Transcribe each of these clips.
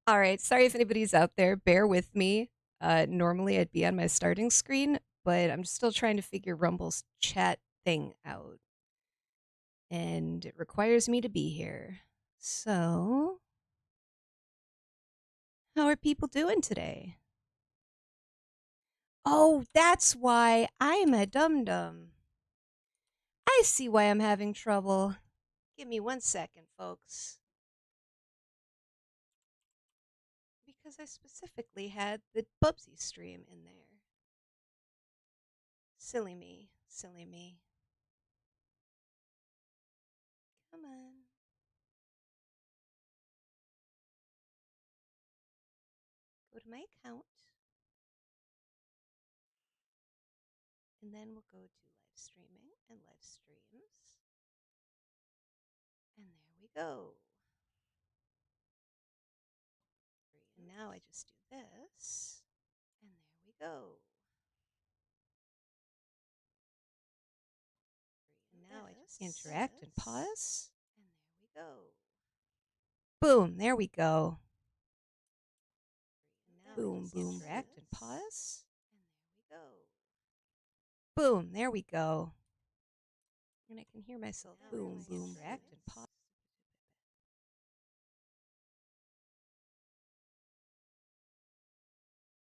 All right, sorry if anybody's out there. Bear with me. Normally I'd be on my starting screen, but I'm still trying to figure Rumble's chat thing out. And it requires me to be here. So, how are people doing today? Oh, that's why I'm a dum-dum. I see why I'm having trouble. Give me 1 second, folks. Because I specifically had the Bubsy stream in there. Silly me, silly me. Come on. Go to my account. And then we'll go to live streaming and live streams. And there we go. And now I just do this. And there we go. And now I just interact and pause. And there we go. Boom, there we go. Boom, boom, interact and pause. And there we go. Boom, there we go. And I can hear myself. Boom, boom, interact and pause.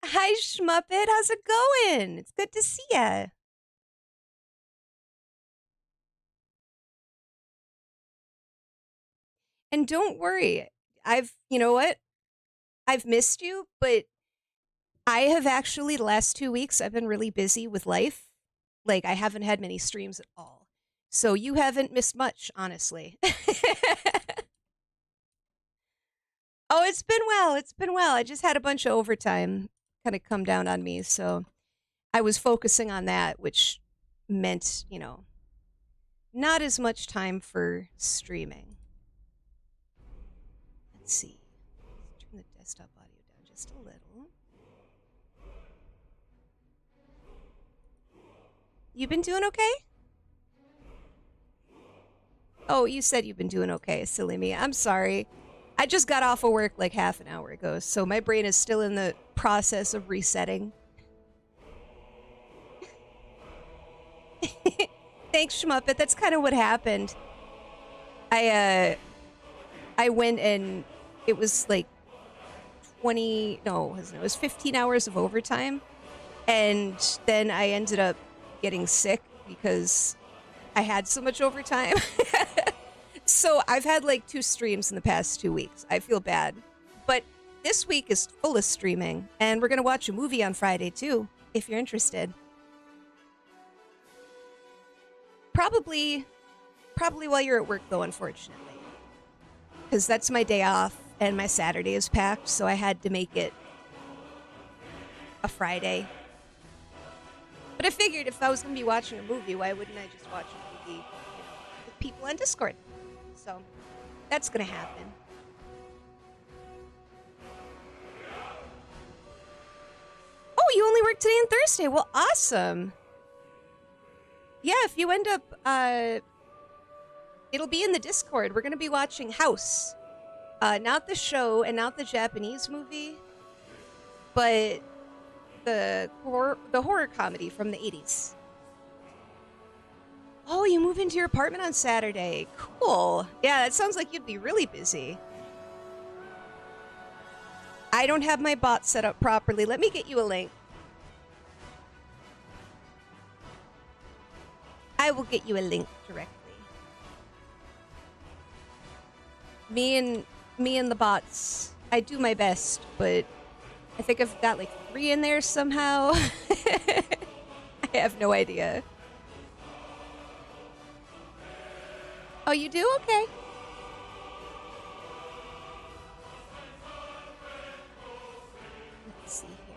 Hi, Schmuppet. How's it going? It's good to see ya. And don't worry. You know what? I've missed you, but I have actually, the last 2 weeks, I've been really busy with life. Like, I haven't had many streams at all. So you haven't missed much, honestly. Oh, it's been well. It's been well. I just had a bunch of overtime kind of come down on me. So I was focusing on that, which meant, not as much time for streaming. Let's see. Let's turn the desktop audio down just a little. You been doing okay? Oh, you said you've been doing okay, silly me. I'm sorry. I just got off of work like half an hour ago, so my brain is still in the process of resetting. Thanks, Schmuppet. That's kind of what happened. I went and it was like 20, no, it was 15 hours of overtime. And then I ended up getting sick because I had so much overtime. So I've had like 2 streams in the past 2 weeks. I feel bad. But this week is full of streaming, and we're going to watch a movie on Friday too, if you're interested. Probably while you're at work though, unfortunately. Because that's my day off, and my Saturday is packed, so I had to make it a Friday. But I figured if I was going to be watching a movie, why wouldn't I just watch a movie with people on Discord? So that's going to happen. Oh, you only work today and Thursday. Well, awesome. Yeah, if you end up, it'll be in the Discord. We're going to be watching House. Not the show and not the Japanese movie, but the horror comedy from the 80s. Oh, you move into your apartment on Saturday. Cool. Yeah, that sounds like you'd be really busy. I don't have my bot set up properly. Let me get you a link. I will get you a link directly. Me and the bots. I do my best, but I think I've got like 3 in there somehow. I have no idea. Oh, you do? Okay. Let's see here.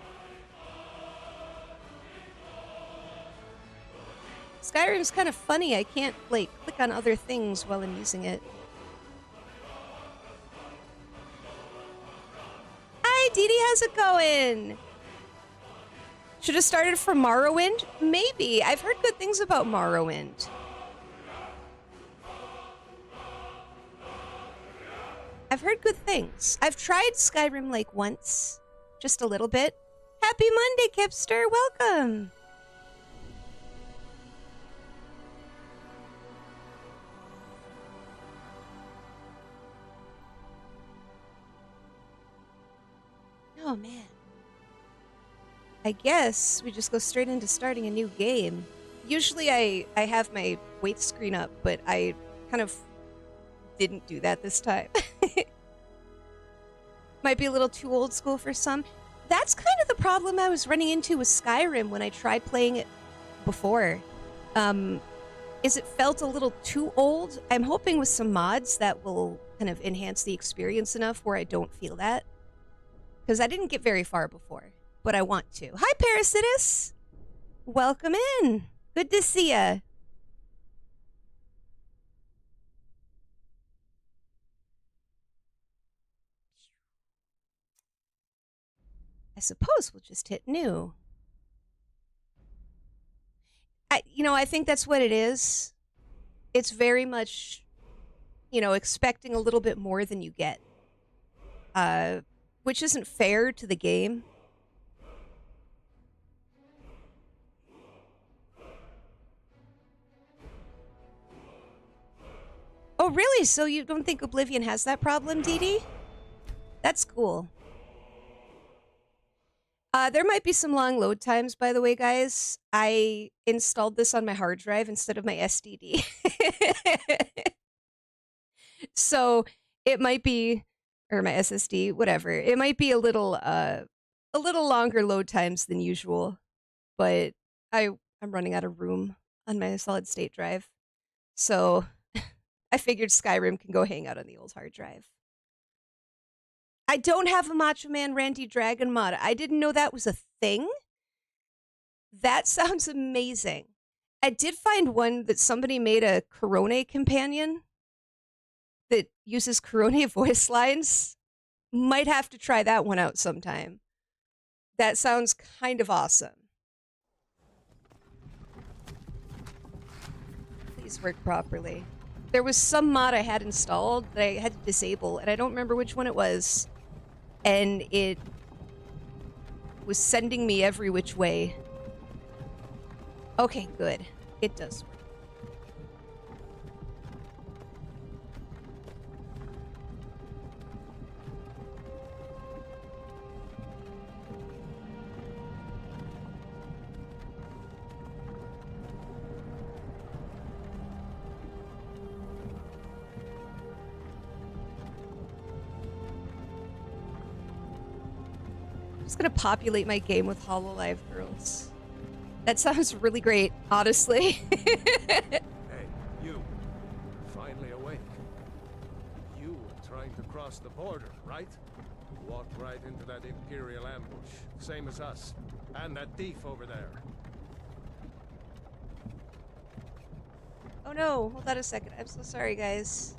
Skyrim's kind of funny. I can't, like, click on other things while I'm using it. Hi, Dee Dee. How's it going? Should have started from Morrowind? Maybe. I've heard good things about Morrowind. I've heard good things. I've tried Skyrim like once, just a little bit. Happy Monday, Kipster. Welcome. Oh, man. I guess we just go straight into starting a new game. Usually I have my wait screen up, but I kind of didn't do that this time. Might be a little too old school for some. That's kind of the problem I was running into with Skyrim when I tried playing it before. Is it felt a little too old? I'm hoping with some mods that will kind of enhance the experience enough where I don't feel that. Because I didn't get very far before, but I want to. Hi, Parasitus! Welcome in. Good to see ya. I suppose we'll just hit new. I think that's what it is. It's very much, expecting a little bit more than you get. Which isn't fair to the game. Oh, really? So you don't think Oblivion has that problem, Dee Dee? That's cool. There might be some long load times, by the way, guys. I installed this on my hard drive instead of my SDD. So it might be, or my SSD, whatever. It might be a little longer load times than usual, but I'm running out of room on my solid state drive. So I figured Skyrim can go hang out on the old hard drive. I don't have a Macho Man Randy Dragon mod. I didn't know that was a thing. That sounds amazing. I did find one that somebody made a Corone companion that uses Corone voice lines. Might have to try that one out sometime. That sounds kind of awesome. Please work properly. There was some mod I had installed that I had to disable, and I don't remember which one it was. And it was sending me every which way. Okay, good. It does work. I'm just gonna populate my game with HoloLive girls. That sounds really great, honestly. Hey, you. Finally awake. You were trying to cross the border, right? Walked right into that Imperial ambush. Same as us. And that thief over there. Oh no, hold on a second. I'm so sorry, guys.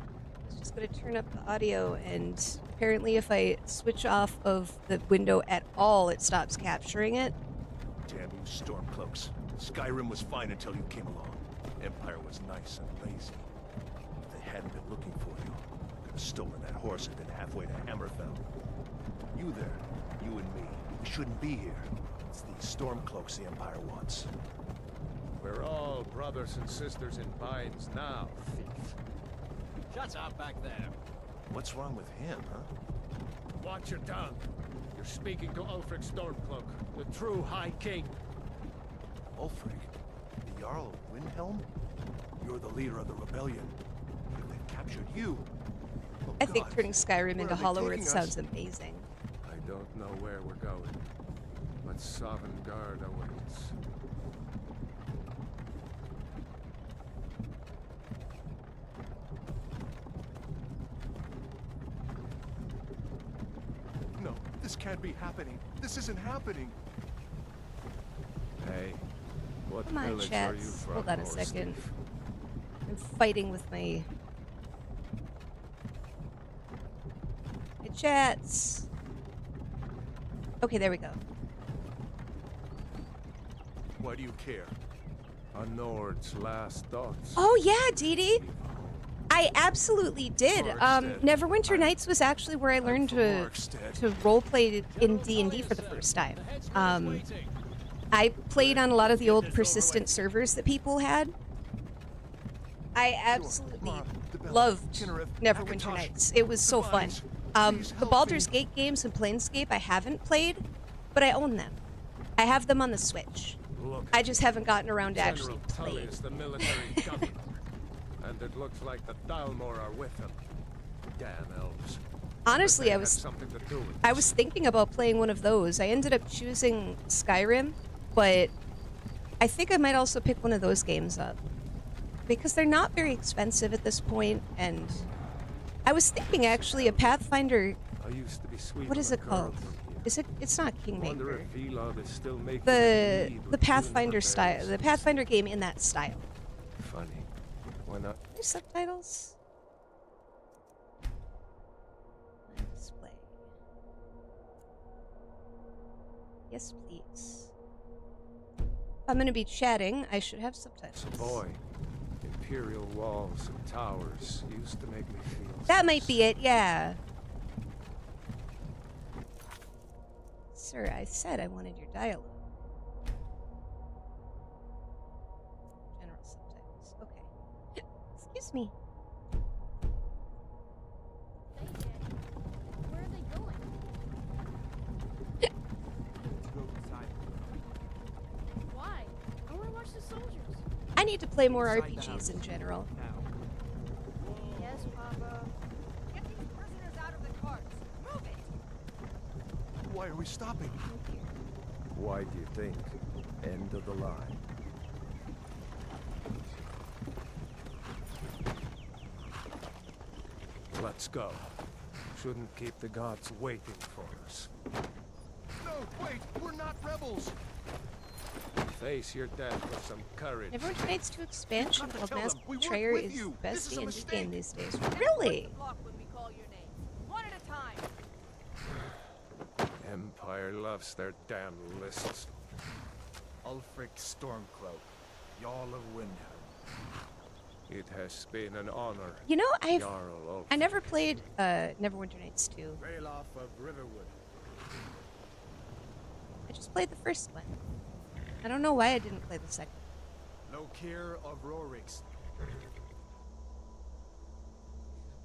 I was just gonna turn up the audio, and apparently if I switch off of the window at all, it stops capturing it. Damn you Stormcloaks. Skyrim was fine until you came along. Empire was nice and lazy. If they hadn't been looking for you, could have stolen that horse and been halfway to Hammerfell. You there, you and me, we shouldn't be here. It's these Stormcloaks the Empire wants. We're all brothers and sisters in binds now, thief. Shut up back there. What's wrong with him, huh? Watch your tongue. You're speaking to Ulfric Stormcloak, the true High King. Ulfric? The Jarl of Windhelm? You're the leader of the rebellion. But if they've captured you... Oh I think God, turning Skyrim where into are they Hollow Earth taking us? sounds amazing. I don't know where we're going, but Sovngarde awaits. No, this can't be happening. This isn't happening. Hey, what Come on, village are you chats. from? Hold on a horse second. thief? I'm fighting with my chats. Okay, there we go. Why do you care? A Nord's last thoughts. Oh yeah, Dee Dee. I absolutely did. Neverwinter Nights was actually where I learned to roleplay in D&D for the first time. I played on a lot of the old persistent servers that people had. I absolutely loved Neverwinter Nights. It was so fun. The Baldur's Gate games and Planescape I haven't played, but I own them. I have them on the Switch. I just haven't gotten around to actually playing. The military governor, and it looks like the Dalmor are with him. Damn elves. Honestly, I was thinking about playing one of those. I ended up choosing Skyrim, but I think I might also pick one of those games up because they're not very expensive at this point, and I was thinking actually a Pathfinder. I used to be sweet. What is it called? Is it? It's not Kingmaker. Is still making The Pathfinder style, the Pathfinder game in that style. Funny. Why not? There's subtitles. Display. Yes, please. I'm going to be chatting. I should have subtitles. As a boy, imperial walls and towers used to make me feel. That might be it. Yeah. Sir, I said I wanted your dialogue. General subtitles. Okay. Excuse me. Hey, Daddy. Where are they going? Why? I want to watch the soldiers. I need to play more RPGs in general. Yes, Papa. Get these prisoners out of the carts. Move it. Why are we stopping? Why do you think? End of the line. Let's go. Shouldn't keep the gods waiting for us. No, wait! We're not rebels! Face your death with some courage. Neverwinter Nights 2 expansion You have called to tell Mass them we work Betrayer with is the you. best This is a D&D mistake. game these days. Really? Block when we call your name. One at a time. Empire loves their damn lists. Ulfric Stormcloak, Jarl of Windhelm. It has been an honor. You know, I Jarl never played Neverwinter Nights 2. Ralof of Riverwood. I just played the first one. I don't know why I didn't play the second. Lokir of Rorix.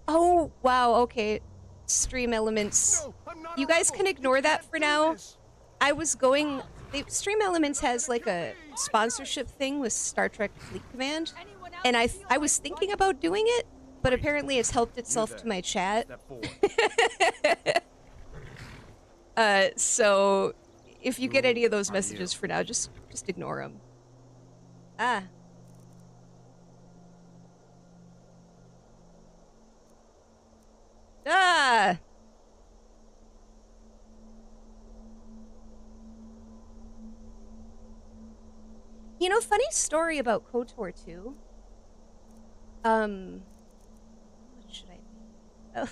Oh, wow, okay. Stream Elements. No, I'm not You a guys rebel. can ignore You that can't for do now. this. I was going... Stream Elements has like a sponsorship thing with Star Trek Fleet Command. Anyone else And I feel was like thinking fighting? about doing it, but apparently it's helped itself there. to my chat. Step forward. So if you get any of those Are messages you? for now, just ignore them. Ah. Ah! You know, funny story about KOTOR 2. What should I... Oh,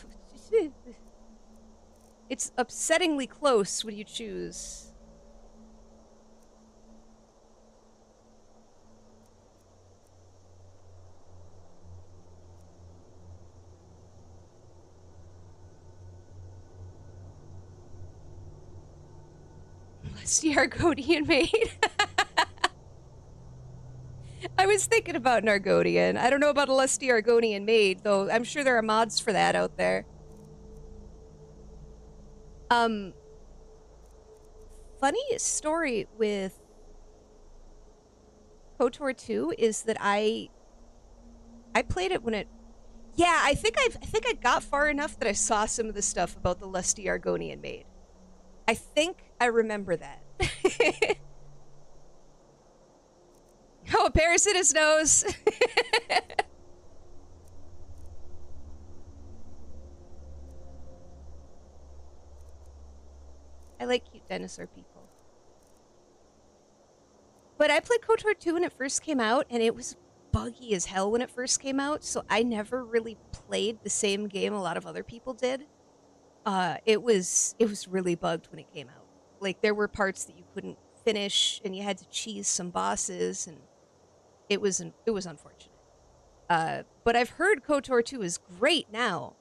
it's upsettingly close when you choose. Lusty Argonian maid. I was thinking about an Argonian. I don't know about a lusty Argonian maid, though I'm sure there are mods for that out there. Funny story with KOTOR 2 is that I played it when it... Yeah, I think I got far enough that I saw some of the stuff about the lusty Argonian maid. I think I remember that. Oh, a parasitus knows. I like cute dinosaur people. But I played KOTOR 2 when it first came out, and it was buggy as hell when it first came out, so I never really played the same game a lot of other people did. It was really bugged when it came out. Like, there were parts that you couldn't finish, and you had to cheese some bosses, and it was unfortunate. But I've heard KOTOR 2 is great now.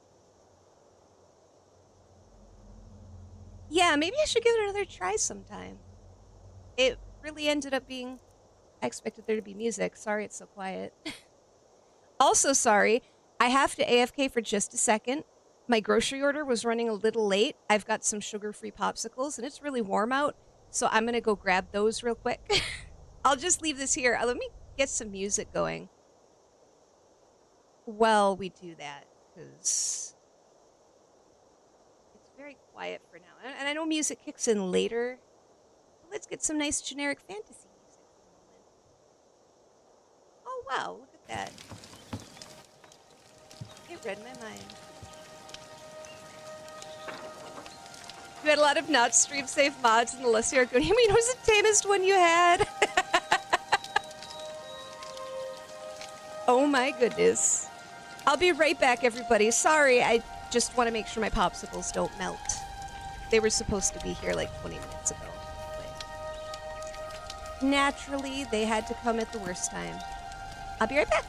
Yeah, maybe I should give it another try sometime. It really ended up being... I expected there to be music. Sorry it's so quiet. Also sorry, I have to AFK for just a second. My grocery order was running a little late. I've got some sugar-free popsicles, and it's really warm out, so I'm gonna go grab those real quick. I'll just leave this here. Let me get some music going. Well, we do that, because it's very quiet for now. And I know music kicks in later. Let's get some nice generic fantasy music for a moment. Oh, wow, look at that. It read my mind. You had a lot of not stream safe mods in the list here. I mean, it was the tamest one you had. Oh my goodness. I'll be right back, everybody. Sorry, I just want to make sure my popsicles don't melt. They were supposed to be here like 20 minutes ago. But naturally, they had to come at the worst time. I'll be right back.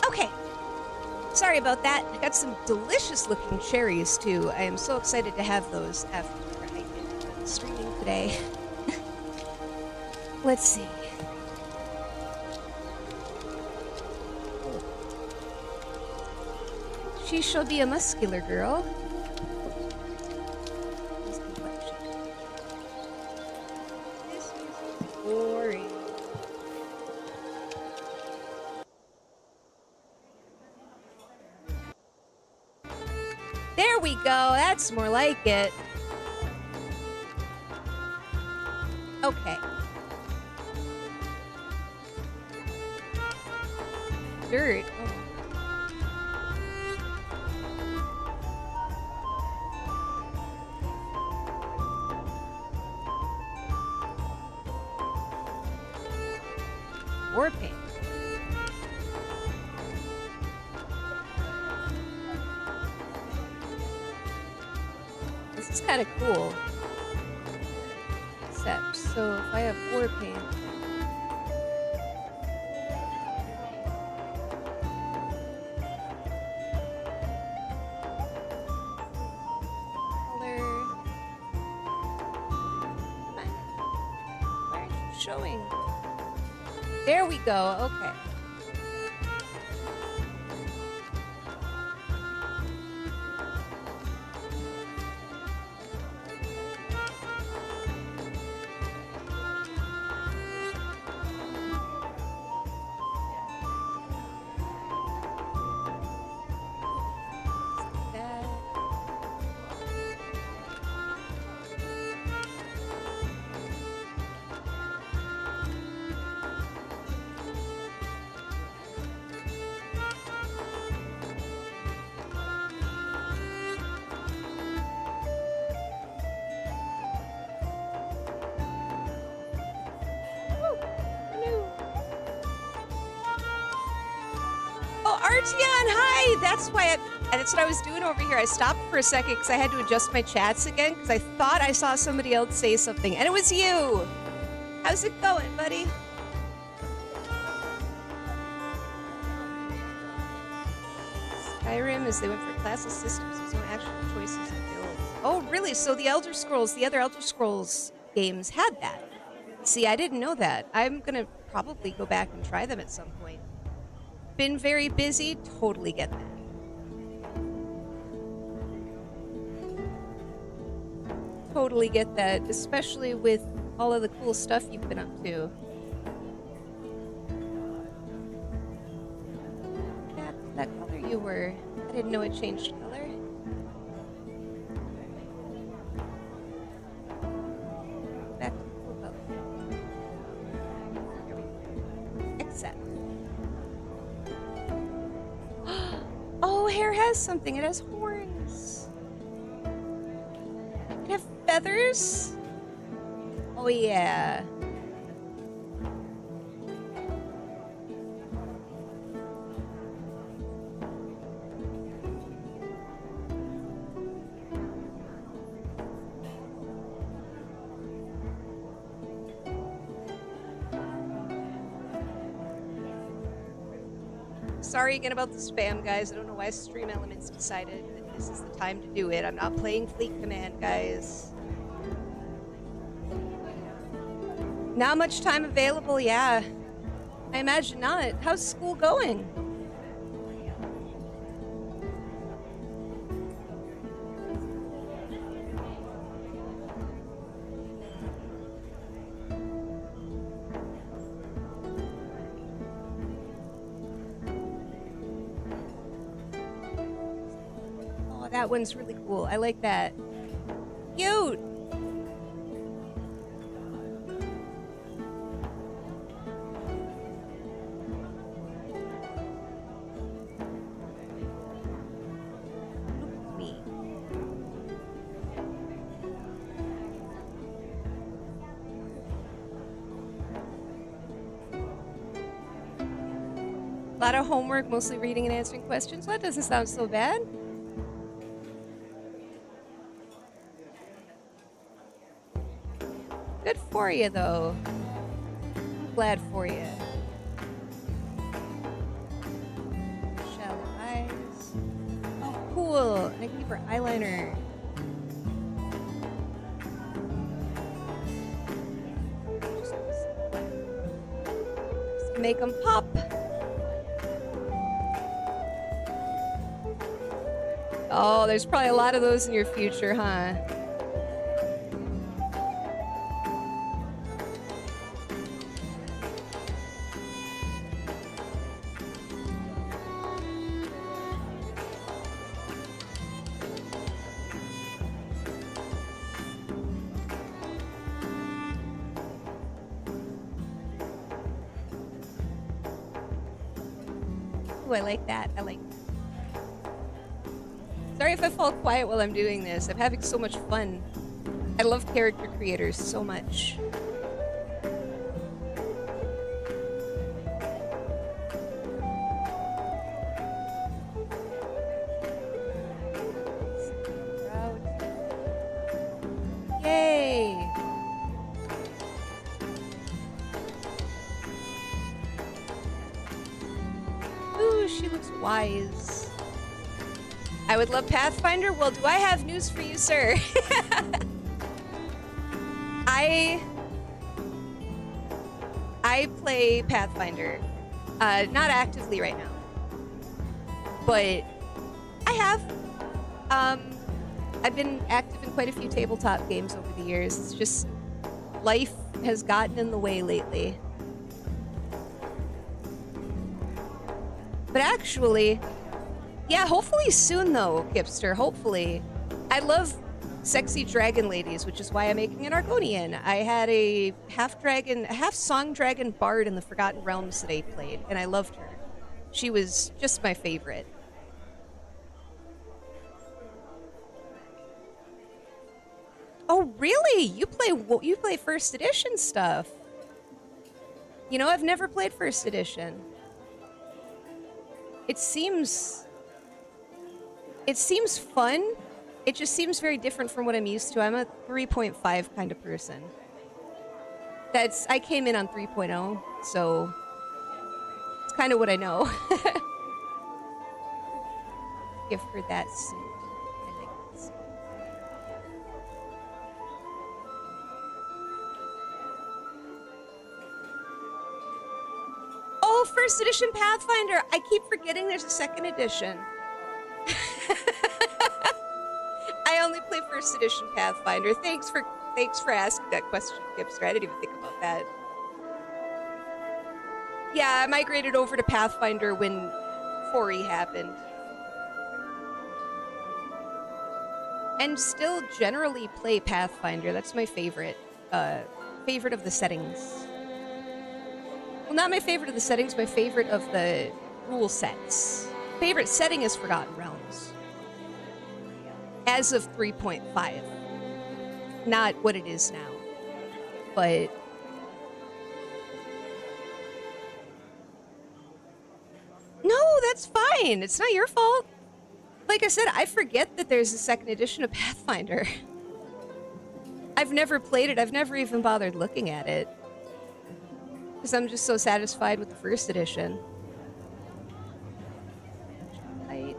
Okay. Sorry about that. I got some delicious looking cherries too. I am so excited to have those after I did streaming today. Let's see. She shall be a muscular girl. This complexion. This music. There we go. That's more like it. Okay. Dirt. Oh. War paint. This is kind of cool. Except, so if I have war paint. Color. Come on. Why aren't you showing? There we go. Okay. Artian, hi! That's why that's what I was doing over here. I stopped for a second because I had to adjust my chats again because I thought I saw somebody else say something, and it was you! How's it going, buddy? Skyrim, as they went for classes systems, there's no actual choices in builds. Oh, really? So the Elder Scrolls, the other Elder Scrolls games had that. See, I didn't know that. I'm gonna probably go back and try them at some point. Been very busy, totally get that. Totally get that, especially with all of the cool stuff you've been up to. That color you were. I didn't know it changed color. Back to cool color. Here we go. Accept. Oh, hair has something. It has horns. It have feathers? Oh, yeah. Sorry again about the spam, guys. I don't know why Stream Elements decided that this is the time to do it. I'm not playing Fleet Command, guys. Not much time available, yeah. I imagine not. How's school going? That one's really cool. I like that. Cute! Look at me. A lot of homework, mostly reading and answering questions. Well, that doesn't sound so bad. Good for you, though. Glad for you. Shallow eyes. Oh, cool. And I can keep her eyeliner. Just make them pop. Oh, there's probably a lot of those in your future, huh? Ooh, I like that. I like that. Sorry if I fall quiet while I'm doing this. I'm having so much fun. I love character creators so much. Yay! Ooh, she looks wise. I would love Pathfinder. Well, do I have news for you, sir? I play Pathfinder. Not actively right now. But I have. I've been active in quite a few tabletop games over the years. It's just life has gotten in the way lately. But actually, yeah, hopefully soon though, Gipster, hopefully. I love sexy dragon ladies, which is why I'm making an Argonian. I had a half song dragon bard in the Forgotten Realms that I played, and I loved her. She was just my favorite. Oh, really? You play first edition stuff? You know, I've never played first edition. It seems fun. It just seems very different from what I'm used to. I'm a 3.5 kind of person. I came in on 3.0, so it's kind of what I know. Give her that suit. I like that suit. Oh, first edition Pathfinder! I keep forgetting there's a second edition. I only play first edition Pathfinder. Thanks for asking that question, Gipster. I didn't even think about that. Yeah, I migrated over to Pathfinder when 4E happened. And still generally play Pathfinder. That's my favorite. Favorite of the settings. Well, not my favorite of the settings, my favorite of the rule sets. Favorite setting is Forgotten Realms. As of 3.5. Not what it is now. But no, that's fine. It's not your fault. Like I said, I forget that there's a second edition of Pathfinder. I've never played it. I've never even bothered looking at it. Because I'm just so satisfied with the first edition. Height.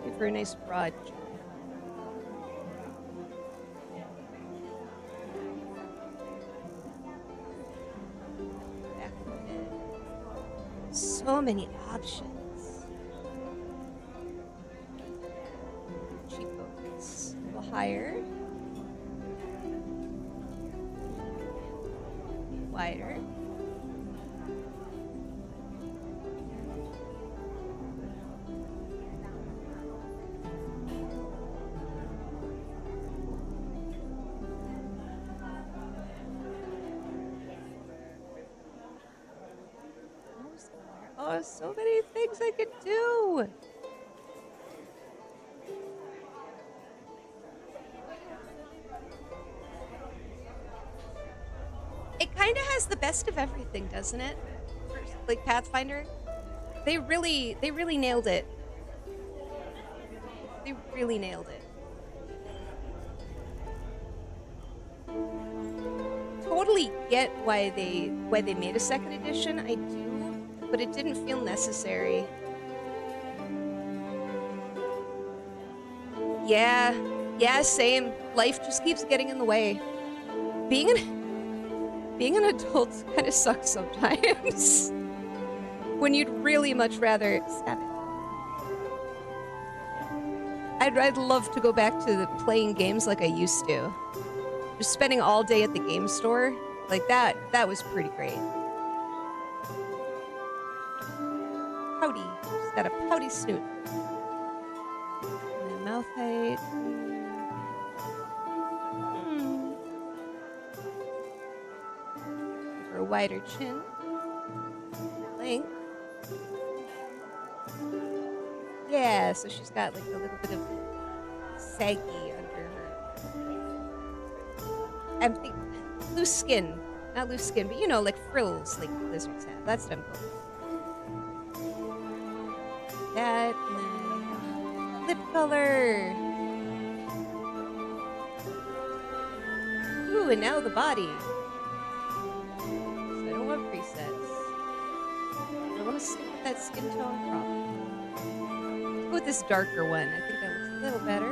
Give her a nice broad jump. So many options. Cheekbones. A little higher. Wider. Oh, so many things I could do. It kind of has the best of everything, doesn't it? Like Pathfinder, they really nailed it. They really nailed it. Totally get why they made a second edition. I do, but it didn't feel necessary. Yeah, same. Life just keeps getting in the way. Being an adult kind of sucks sometimes. When you'd really much rather stop it. I'd love to go back to playing games like I used to. Just spending all day at the game store, like that was pretty great. Pouty. She's got a pouty snoot. And then mouth height. Give her a wider chin. Link. Yeah, so she's got like a little bit of saggy under her. I'm thinking loose skin. Not loose skin, but you know, like frills like lizards have. That's what I'm going for. That and then lip color. Ooh, and now the body. So I don't want presets. I want to stick with that skin tone crop. Let's go with this darker one. I think that looks a little better.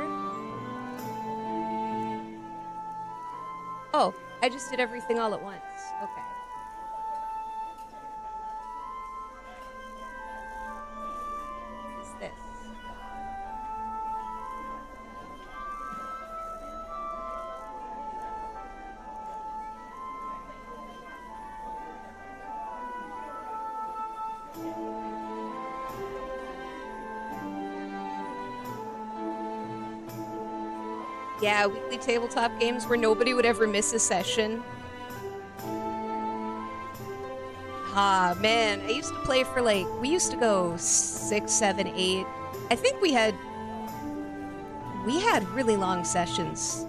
Oh, I just did everything all at once. Okay. What's this? Yeah, weekly tabletop games where nobody would ever miss a session. Ah, man, I used to play for like, we used to go 6, 7, 8. I think we had really long sessions.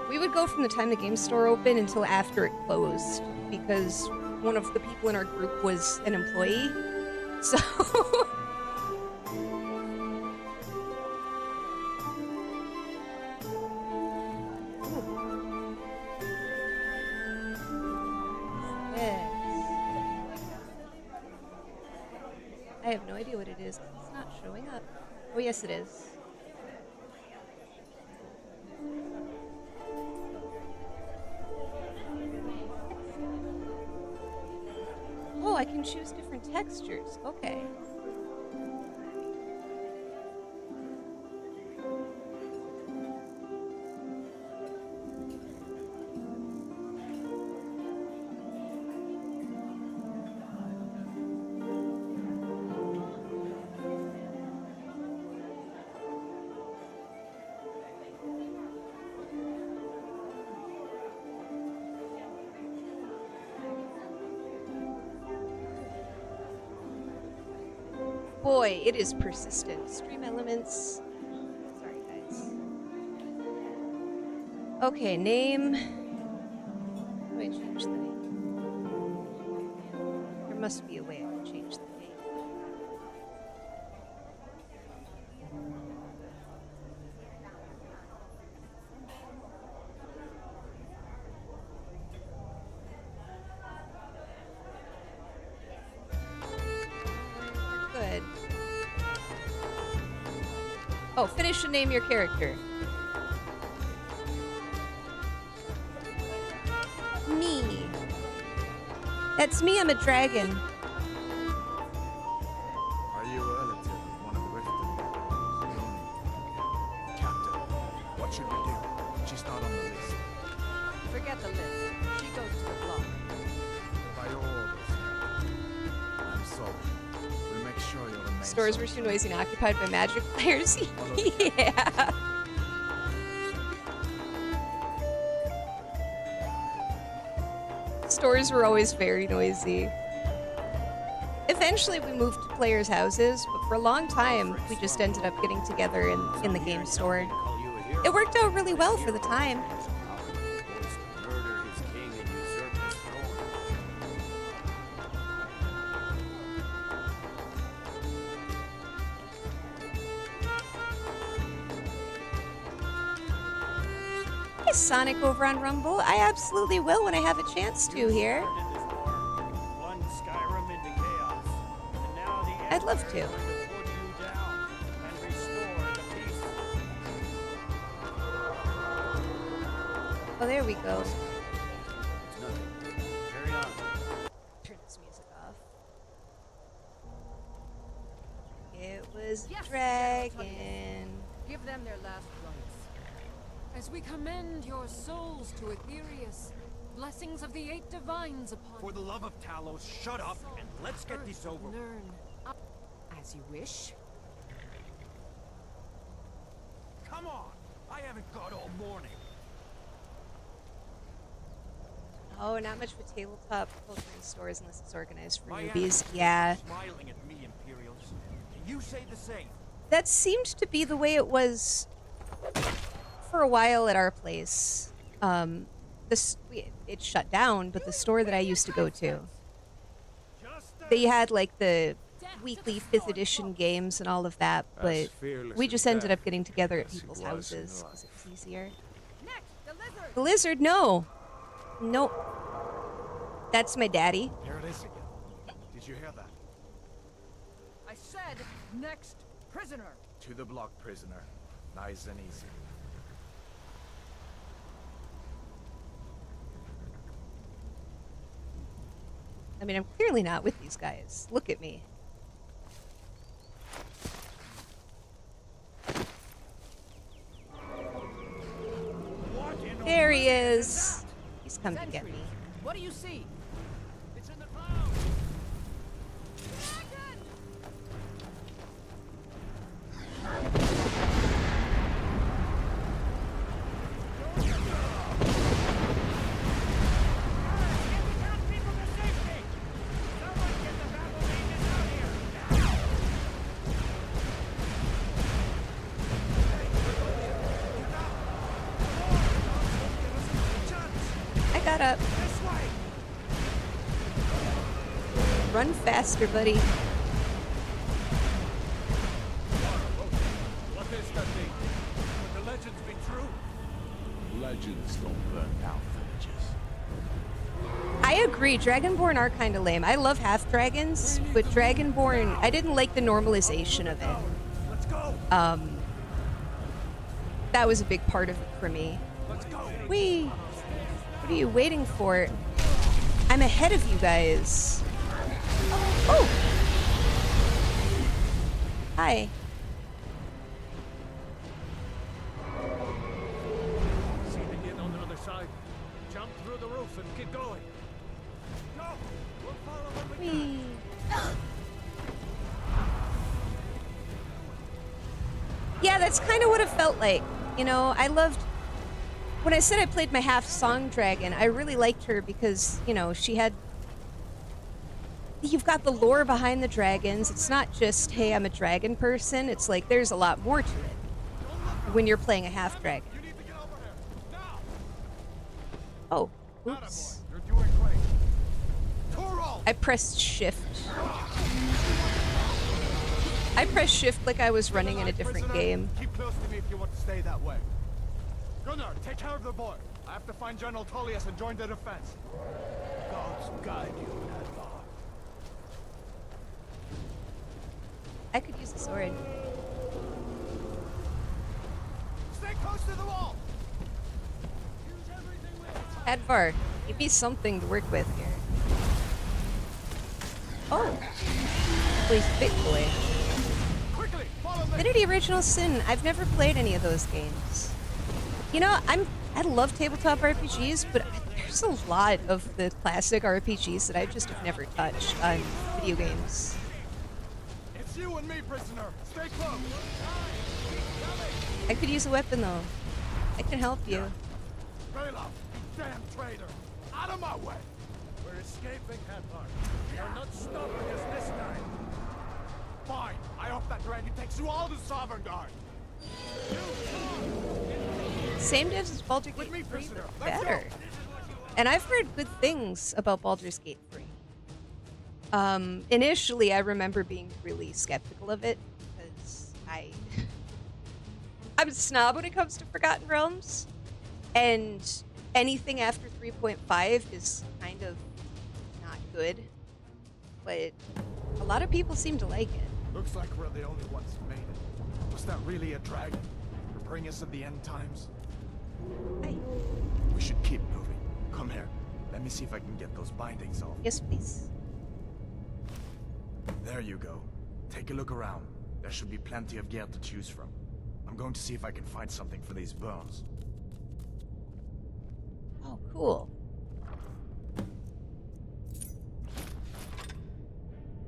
We would go from the time the game store opened until after it closed because one of the people in our group was an employee. So I have no idea what it is. It's not showing up. Oh, yes, it is. Oh, I can choose different textures. Okay. Boy, it is persistent. Stream elements. Sorry, guys. Okay, name. How do I change the name? There must be a way I can change the name. Good. Oh, finish and name your character. Me. That's me, I'm a dragon. Are you a relative of one of the Riften? Captain, what should we do? She's not on the list. Forget the list. She goes to the block. By your orders. I'm sorry. We'll make sure you'll remain Stores were too noisy and occupied by magic players. Yeah. Stores were always very noisy. Eventually we moved to players' houses, but for a long time we just ended up getting together in the game store. It worked out really well for the time. Murder his king and usurp his throne. Hi, Sonic over on Rumble. I absolutely will when I have a chance to here. Plunged Skyrim into chaos. And now the I'd love to. Emperor is going to put you down and restore the peace. Oh, there we go. It's nothing. Carry on. Turn this music off. It was Yes, Dragon. Give them their last rites. As we commend your souls to Aetherius, blessings of the 8 divines upon For the love of Talos, shut up and let's get this Earth over with. Nirn. As you wish. Come on! I haven't got all morning. Oh, not much with tabletop culture in stores unless it's organized for My newbies. enemies Yeah. are smiling at me, Imperials. And you say the same. That seemed to be the way it was for a while at our place. It shut down, but the store that I used to go to, they had like the weekly 5th edition games and all of that, but As fearless we as just ended death, up getting together at as he people's was in houses life. because it was easier. Next, the lizard. The lizard, no. Nope. That's my daddy. Here it is again. Did you hear that? I said next prisoner. To the block, prisoner. Nice and easy. I mean, I'm clearly not with these guys. Look at me. There he is. He's come to get me. What do you see? It's in the clouds. I got up. Run faster, buddy. What is that thing? Would the legends be true? Legends don't burn down villages. I agree. Dragonborn are kind of lame. I love half dragons, but Dragonborn, I didn't like the normalization of it. Let's go. That was a big part of it for me. Let's go. Whee! What are you waiting for? I'm ahead of you guys. Oh! Hi. See the inn on the other side. Jump through the roof and keep going. Go. We'll follow when we Whee! Yeah, that's kind of what it felt like. You know, I loved... When I said I played my half-song dragon, I really liked her because, you know, she had... You've got the lore behind the dragons. It's not just, hey, I'm a dragon person. It's like, there's a lot more to it when you're playing a half-dragon. You need to get over here. Now! Oh, oops. You're doing great. Toro! I pressed shift. I pressed shift like I was running in a different game. Keep close to me if you want to stay that way. Gunnar, take care of the boy. I have to find General Tullius and join the defense. Gods guide you, Advar. I could use a sword. Stay close to the wall! Advar, give me something to work with here. Oh, please, big boy. Quickly, follow me! Divinity Original Sin. I've never played any of those games. You know, I love tabletop RPGs, but there's a lot of the classic RPGs that I just have never touched on video games. It's you and me, prisoner. Stay close. I could use a weapon though. I can help you. Bailoff, you damn traitor! Out of my way! We're escaping, Hadvar. You're not stopping us this time. Fine. I hope that dragon takes you all to Sovereign Guard. Same devs as Baldur's With me, Gate 3, prisoner. but Let's better. And I've heard good things about Baldur's Gate 3. Initially, I remember being really skeptical of it because I'm a snob when it comes to Forgotten Realms, and anything after 3.5 is kind of not good. But a lot of people seem to like it. Looks like we're the only ones who made it. Was that really a dragon? To bring us to the end times? Hi. We should keep moving. Come here. Let me see if I can get those bindings off. Yes, please. There you go. Take a look around. There should be plenty of gear to choose from. I'm going to see if I can find something for these burns. Oh, cool.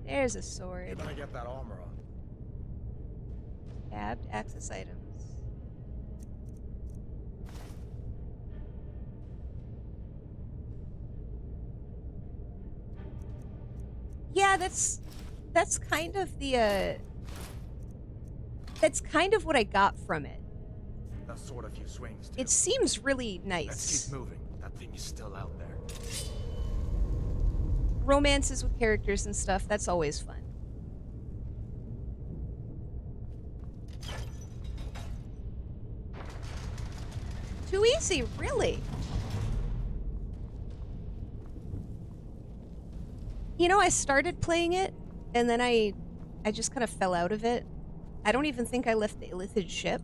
There's a You sword. better get that armor on. Tabbed access items. that's kind of the that's kind of what I got from it. That sort of few swings, too. It seems really Let's nice. keep moving. That thing is still out there. Romances with characters and stuff, that's always fun. Too easy, really. You know, I started playing it, and then I just kind of fell out of it. I don't even think I left the Illithid ship.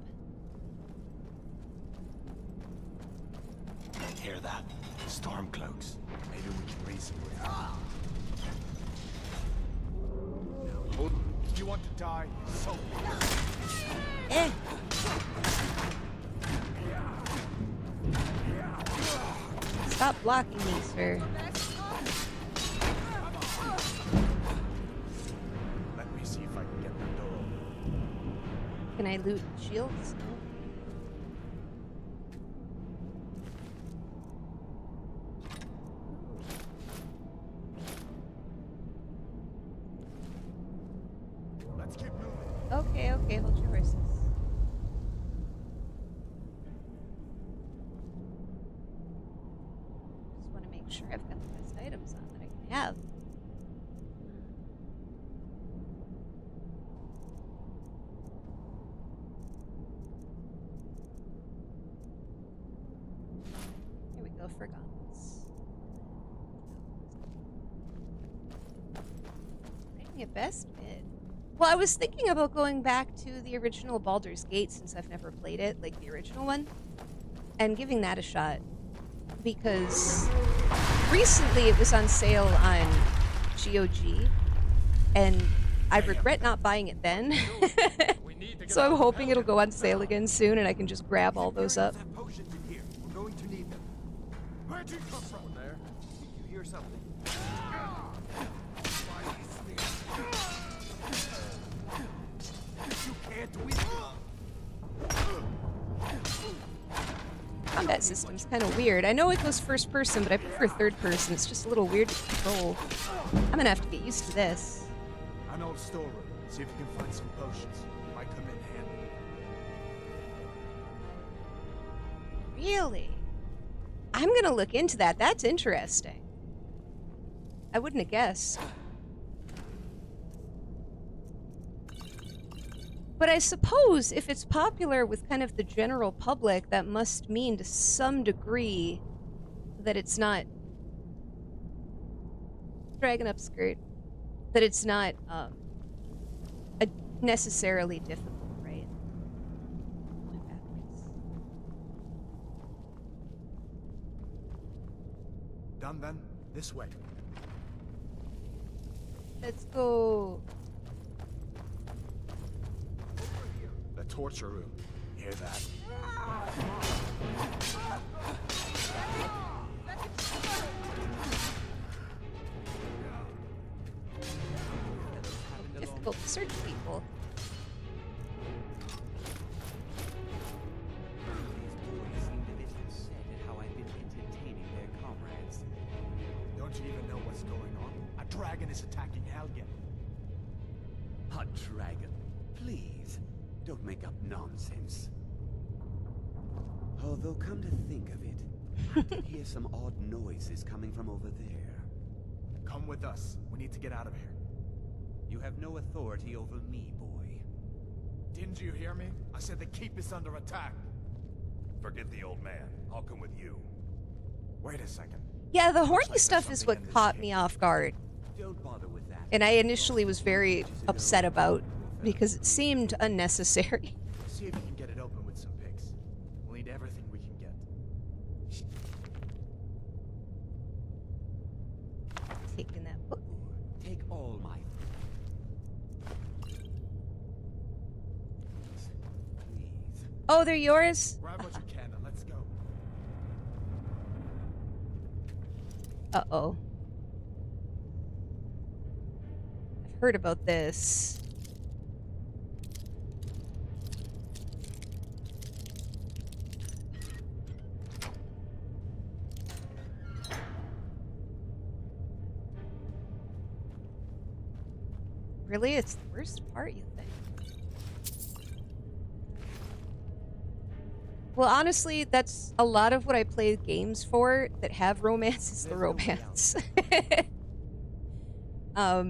Hear that? Storm cloaks. Maybe we can reason with them. If you want to die, so be it. Eh. Stop blocking me, sir. Let me see if I can get the door open. Can I loot shields? No. Let's keep moving. Okay, okay, hold your horses. Just want to make sure I've got the best items on that I can have. Here we go, for gauntlets. Rating it best mid. Well, I was thinking about going back to the original Baldur's Gate since I've never played it, like the original one, and giving that a shot. Because recently it was on sale on GOG, and I regret not buying it then. So I'm hoping it'll go on sale again soon and I can just grab all those up. Potions in here. We're going to need them. Where'd you come from? There. Did you hear something? You can't win. Combat system's kind of weird. I know it goes first person, but I prefer third person. It's just a little weird to control. I'm gonna have to get used to this. An old storeroom. See if you can find some potions. Might come in handy. Really? I'm gonna look into that. That's interesting. I wouldn't have guessed. But I suppose if it's popular with kind of the general public, that must mean to some degree that it's not dragging up skirt, that it's not necessarily difficult, right? Done then? This way. Let's go. The torture room. Hear that? Difficult to search people. Don't you even know what's going on? A dragon is attacking Helgen. A dragon. Please, don't make up nonsense. Although, come to think of it, I did hear some odd noises coming from over there. Come with us. We need to get out of here. You have no authority over me, boy. Didn't you hear me? I said the keep is under attack. Forget the old man. I'll come with you. Wait a second. Yeah, the Looks horny like stuff there's is something what in this caught cave. me off guard. Don't bother with that. And I initially was very upset about because it seemed unnecessary. See if you can get it open with some picks. We'll need everything we can get. Taking that book. Take all my... Please. Oh, they're yours? Grab what you can and let's go. Uh-oh. I've heard about this. Really? It's the worst part, you think? Well, honestly, that's a lot of what I play games for that have romance is the romance. I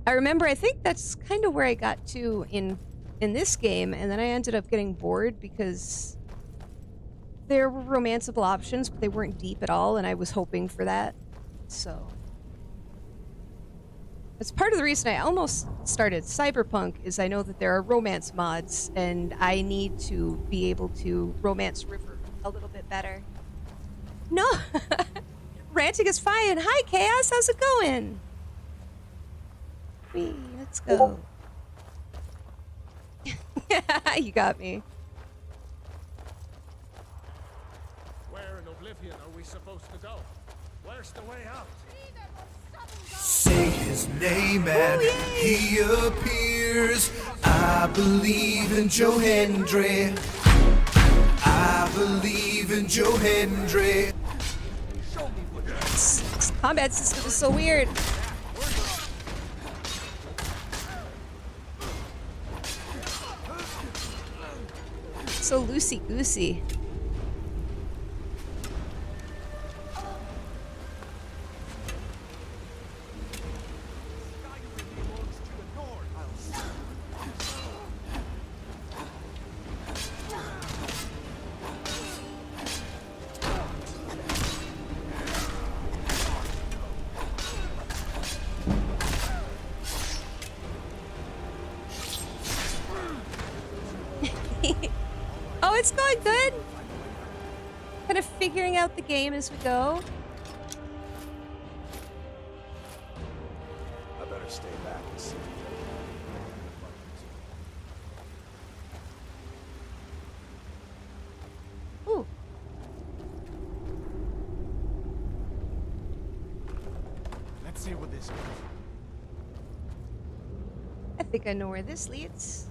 remember, I think that's kind of where I got to in this game, and then I ended up getting bored because there were romanceable options, but they weren't deep at all, and I was hoping for that. So that's part of the reason I almost started Cyberpunk, is I know that there are romance mods, and I need to be able to romance River a little bit better. No! Ranting is fine. Hi, Chaos. How's it going? Whee, let's go. You got me. Where in Oblivion are we supposed to go? Where's the way out? Say his name and he appears. I believe in Joe Hendry. I believe in Joe Hendry. This combat system is so weird. So loosey-goosey. Oh, it's going good. Kind of figuring out the game as we go. I better stay back and see. Ooh. Let's see what this is. I think I know where this leads.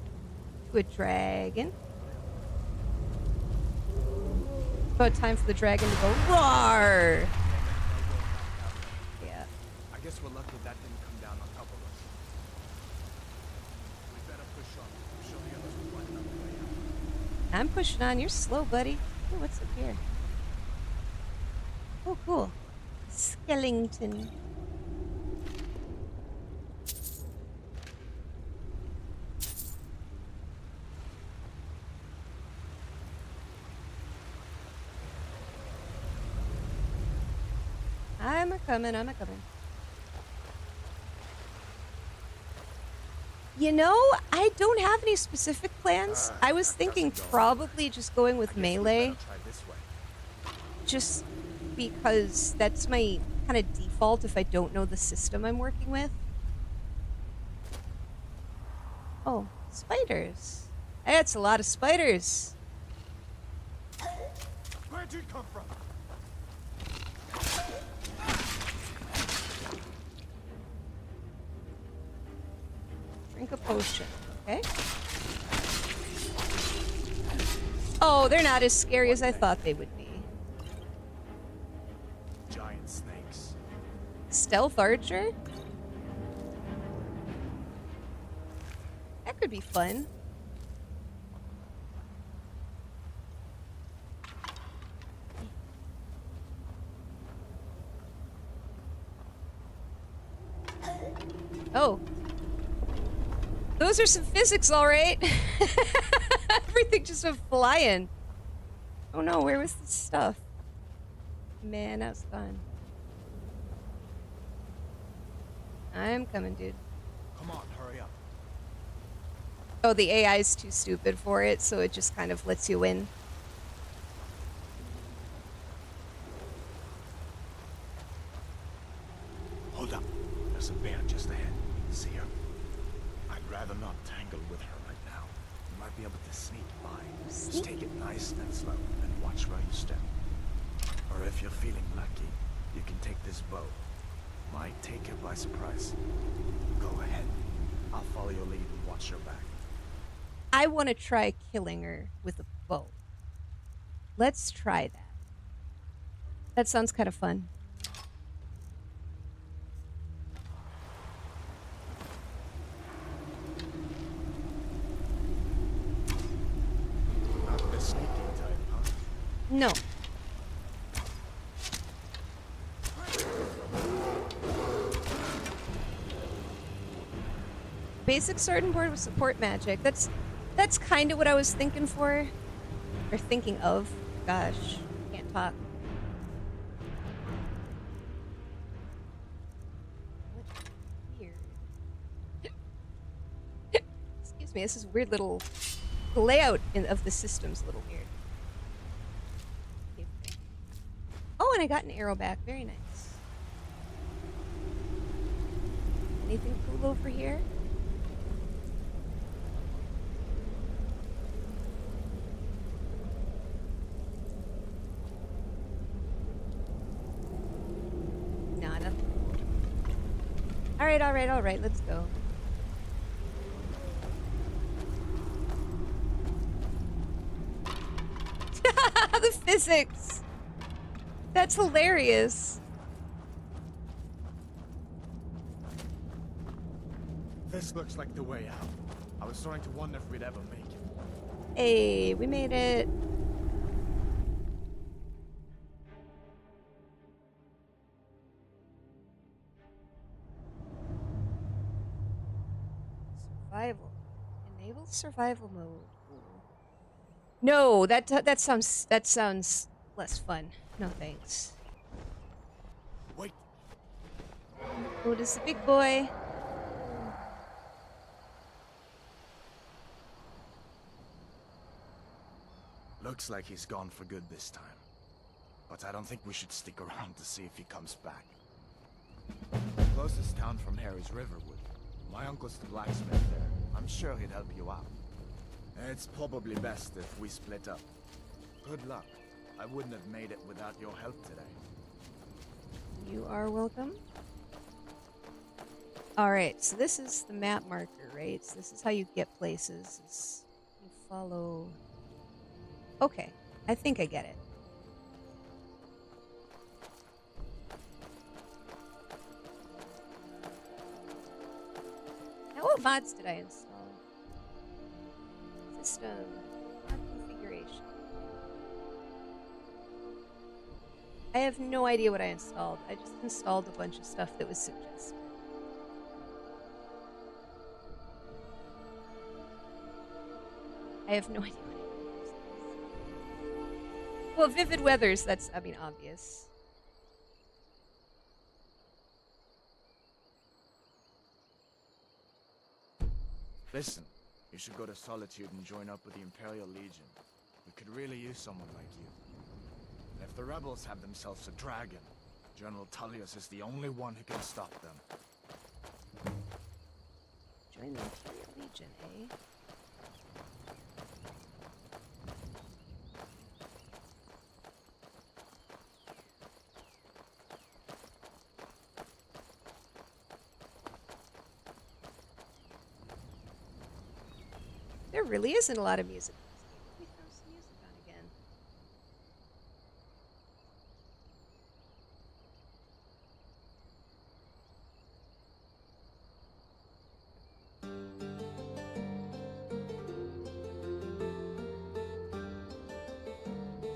To a dragon. About time for the dragon to go roar. Yeah. I guess we're lucky that didn't come down on top of us. We better push on. I'm sure the others will find another way out. I'm pushing on. You're slow, buddy. Ooh, what's up here? Oh, cool. Skellington. I'm a-coming, I'm a-coming. You know, I don't have any specific plans. I was thinking probably just going with melee. Try this way. Just because that's my kind of default if I don't know the system I'm working with. Oh, spiders. That's a lot of spiders. Where'd you come from? Drink a potion, okay? Oh, they're not as scary as I thought they would be. Giant snakes. Stealth archer? That could be fun. Oh. Those are some physics, all right. Everything just went flying. Oh no, where was this stuff? Man, that was fun. I'm coming, dude. Come on, hurry up. Oh, the AI is too stupid for it, so it just kind of lets you in. Hold up. There's a bear just ahead. See her? I'd rather not tangle with her right now. You might be able to sneak by. Just take it nice and slow and watch where you step. Or if you're feeling lucky, you can take this bow. Might take her by surprise. Go ahead. I'll follow your lead and watch your back. I want to try killing her with a bow. Let's try that. That sounds kind of fun. No. Basic sword and board with support magic. That's kind of what I was thinking for. Or thinking of. Gosh, can't talk. What weird. Excuse me, this is weird little... The layout of the system's a little weird. Oh, and I got an arrow back. Very nice. Anything cool over here? No, nothing. All right. Let's go. The physics. That's hilarious. This looks like the way out. I was starting to wonder if we'd ever make it. Hey, we made it. Survival. Enable survival mode. Ooh. No, that sounds less fun. No thanks. Wait. Oh, it is the big boy. Looks like he's gone for good this time. But I don't think we should stick around to see if he comes back. The closest town from here is Riverwood. My uncle's the blacksmith there. I'm sure he'd help you out. It's probably best if we split up. Good luck. I wouldn't have made it without your help today. You are welcome. Alright, so this is the map marker, right? So this is how you get places. You follow... Okay, I think I get it. Now, what mods did I install? System. Mod configuration. I have no idea what I installed. I just installed a bunch of stuff that was suggested. I have no idea what I used. Well, Vivid Weathers, that's, I mean, obvious. Listen, you should go to Solitude and join up with the Imperial Legion. We could really use someone like you. And if the rebels have themselves a dragon, General Tullius is the only one who can stop them. Join the Imperial Legion, eh? There really isn't a lot of music. Let me throw some music on again.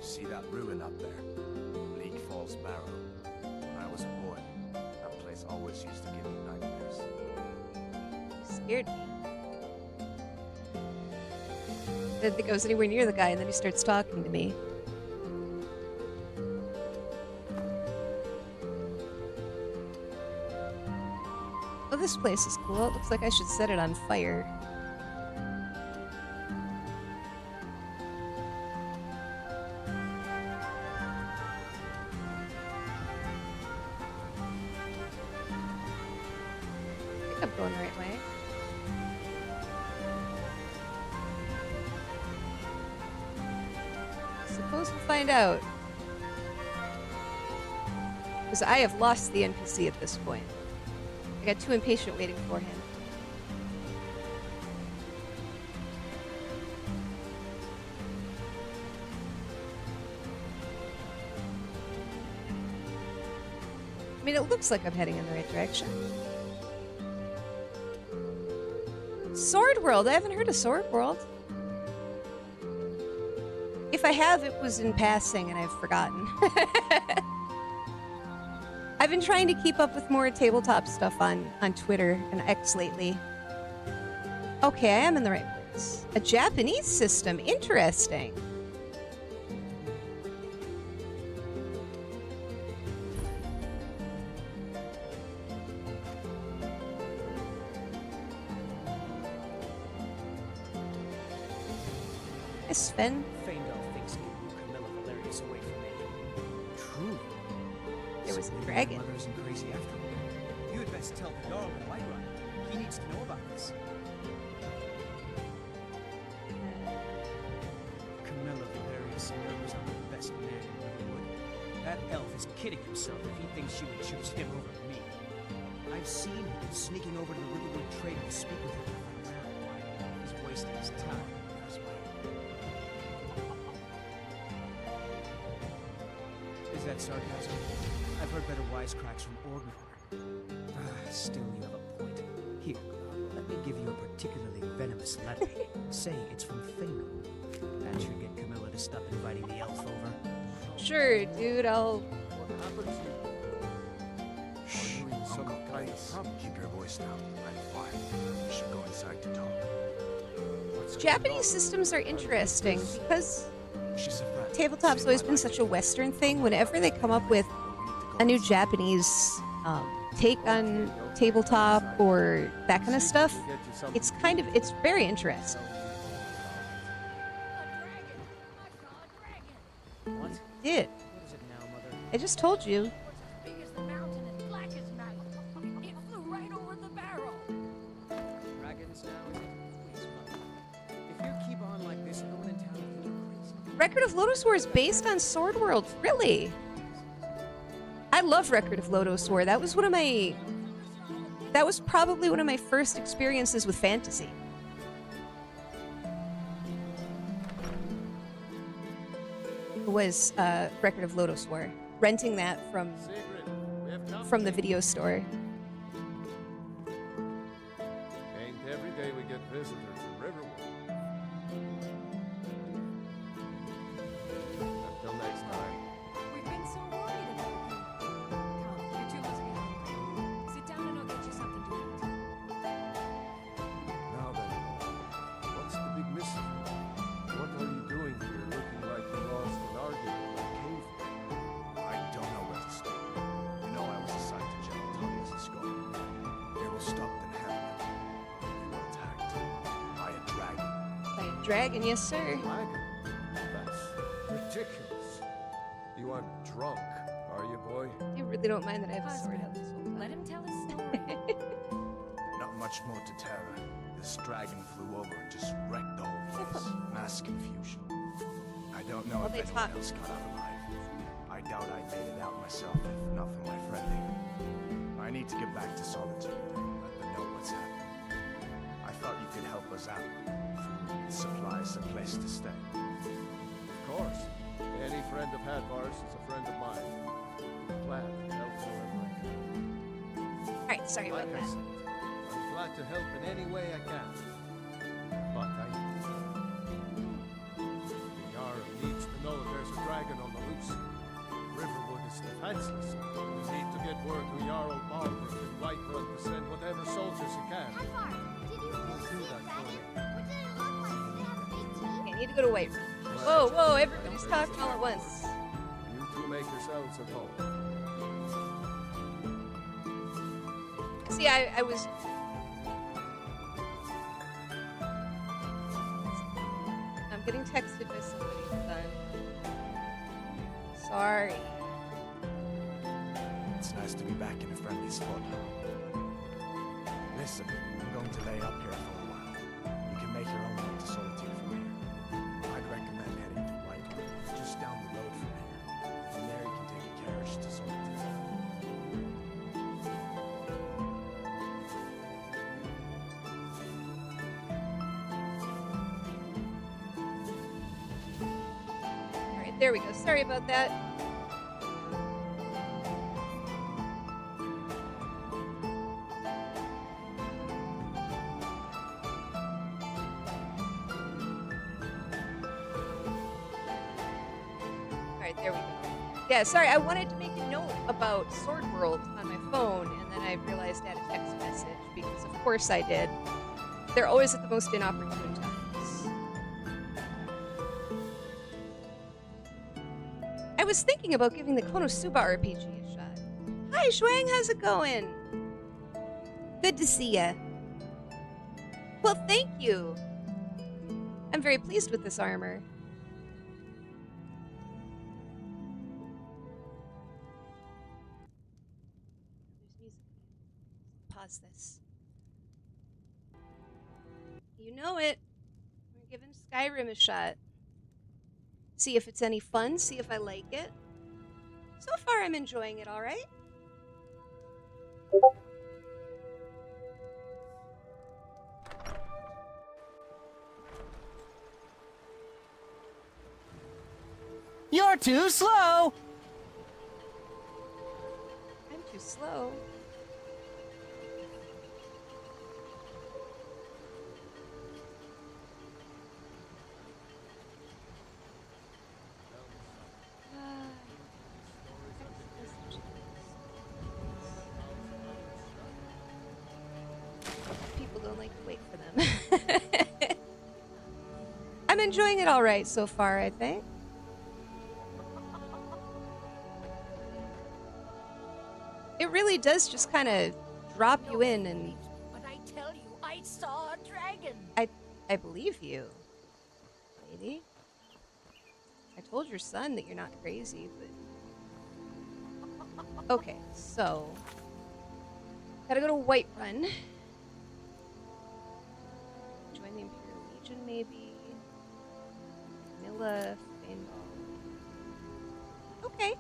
See that ruin up there? Bleak Falls Barrow. When I was a boy, that place always used to give me nightmares. You scared me. I didn't think I was anywhere near the guy, and then he starts talking to me. Oh, this place is cool. It looks like I should set it on fire. I think I'm going the right way. Suppose we'll find out. Because I have lost the NPC at this point. I got too impatient waiting for him. I mean, it looks like I'm heading in the right direction. Sword World! I haven't heard of Sword World. If I have, it was in passing and I've forgotten. I've been trying to keep up with more tabletop stuff on Twitter and X lately. Okay, I am in the right place. A Japanese system. Interesting. Hi, Sven. Feindel thinks he can move Camilla Valerius away from me. True. There was So a maybe dragon. My mother isn't crazy after all. You had best tell the Jarl in Whiterun. He needs to know about this. Camilla Valerius knows I'm the best man in Riverwood. That elf is kidding himself if he thinks she would choose him over me. I've seen him sneaking over to the Riverwood Trader to speak with him. He's wasting his time. That's why. Is that sarcasm? I've heard better wisecracks from Orgrimmar. Still, you have a point. Here, let me give you a particularly venomous letter. Say it's from Feindel. That should get Camilla to stop inviting the elf over. Sure, dude, I'll... What happened to you? Shh, Are you in some Uncle, kind of please. trouble? Keep your voice down. I'm fine. We should go inside to talk. What's going Japanese on? systems are interesting because She's a friend. tabletop's Saved always my been life. such a Western thing. Whenever they come up with We need to go a new inside. Japanese take on tabletop or that kind of stuff, it's very interesting. What? Did. What is it now, Mother? I just told you. As big as the mountain and black as night. It flew right over the barrel. Dragons now, is it? Please, Mother. If you keep on like this, everyone in town will think you're crazy. Record of Lodoss War is based on Sword World. Really? I love Record of Lodoss War. That was probably one of my first experiences with fantasy. Was Record of Lodoss War. Renting that from Sigrid, we have company. the video store. Ain't every day we get visitors in Riverwood. Until next time. We've been so worried about you. Come, you two must be hungry. Sit down and I'll get you something to eat. Now then, what's the big mystery? What are you doing here looking like you lost an argument with a caveman? I don't know where to start. You know I was assigned to General Tullius in Scotland. They were stopped in Hamlet. We were attacked by a dragon. By a dragon, yes, sir. Dragon? That's ridiculous. You aren't drunk, are you, boy? You really don't mind that I have a sword Husband, out this whole time. let him tell his story. Not much more to tell her. This dragon flew over and just wrecked the whole place. Mass confusion. I don't know Well, if they anyone talk- else got out alive. I doubt I made it out myself if not for my friend here. I need to get back to Solitude and let them know what's happening. I thought you could help us out. Food, supplies, a place to stay. Of course. Any friend of Hadvar's is a friend of mine. I'm glad to help whoever I can. Alright, sorry Like about I that. said, I'm glad to help in any way I can. But I the Jarl needs to know there's a dragon on the loose. Riverwood is defenseless. We need to get word to Jarl Balgruuf in Whiterun to send whatever soldiers he can. Hadvar, did you really see that a for dragon? me. What did it look like? Did it have big teeth? Okay, I need to go to White Room. Whoa, whoa, everybody's talking all at once. You two make yourselves at home. See, I was... I'm getting texted by somebody. Hold on. Sorry. It's nice to be back in a friendly spot. Listen, I'm going to lay up here for a while. You can make your own way to Solitude from here. I'd recommend heading to Whitewood, just down the road from here. From there you can take a carriage to Solitude. Alright, there we go. Sorry about that. There we go. Yeah, sorry, I wanted to make a note about Sword World on my phone, and then I realized I had a text message, because of course I did. They're always at the most inopportune times. I was thinking about giving the Konosuba RPG a shot. Hi, Shuang, how's it going? Good to see ya. Well, thank you. I'm very pleased with this armor. There's music. Pause this. You know it. We're giving Skyrim a shot. See if it's any fun, see if I like it. So far, I'm enjoying it all right. You're too slow! I'm too slow. People don't like to wait for them. I'm enjoying it all right so far, I think. It really does just kind of drop you in, and But I tell you, I saw a dragon. I believe you, lady. I told your son that you're not crazy, but... Okay, so... Gotta go to Whiterun. Join the Imperial Legion, maybe? Vanilla, Faneball. Okay.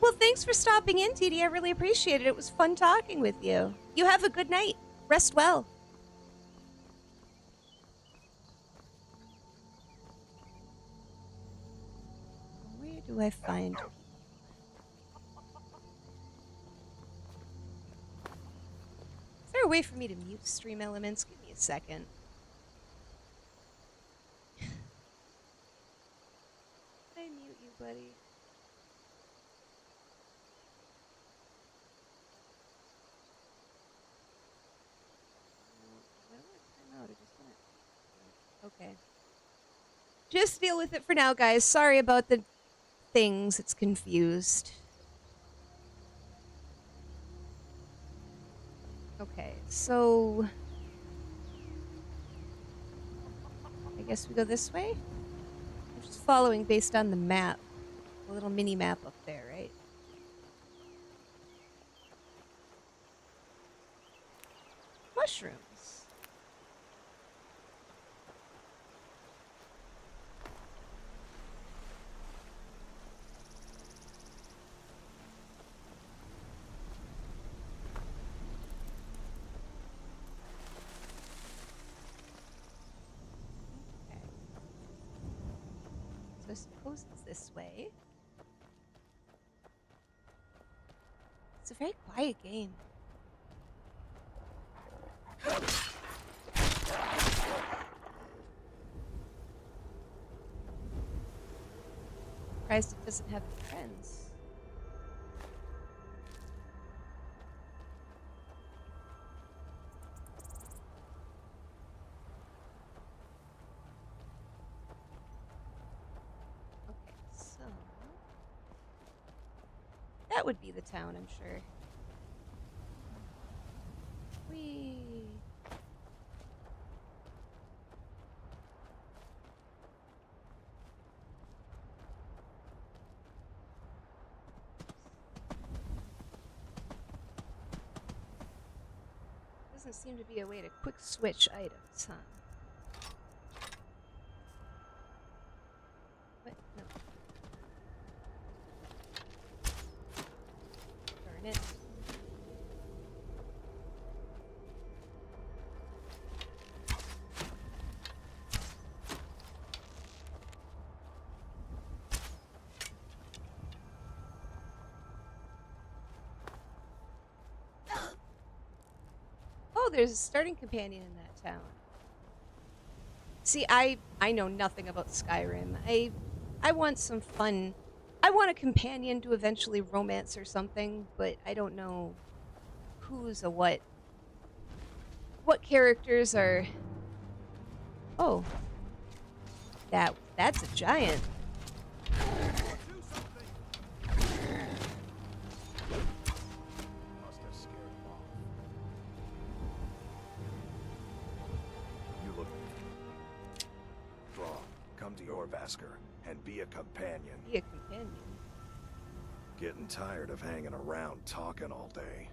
Well, thanks for stopping in, TD. I really appreciate it. It was fun talking with you. You have a good night. Rest well. Where do I find... Is there a way for me to mute stream elements? Give me a second. I mute you, buddy. Okay. Just deal with it for now, guys. Sorry about the things. It's confused. Okay, so... I guess we go this way? I'm just following based on the map. The little mini map up there, right? Mushrooms. So I suppose it's this way. It's a very quiet game. Surprised it doesn't have any friends. That would be the town, I'm sure. Whee! Doesn't seem to be a way to quick switch items, huh? What? No. Darn it. Oh, there's a starting companion in that town. See, I know nothing about Skyrim. I want some fun. I want a companion to eventually romance or something, but I don't know who's a what. What characters are... Oh. That's a giant. Must have scared him off. You look... Draw, come to your Vasker and be a companion. Be a companion. Getting tired of hanging around talking all day.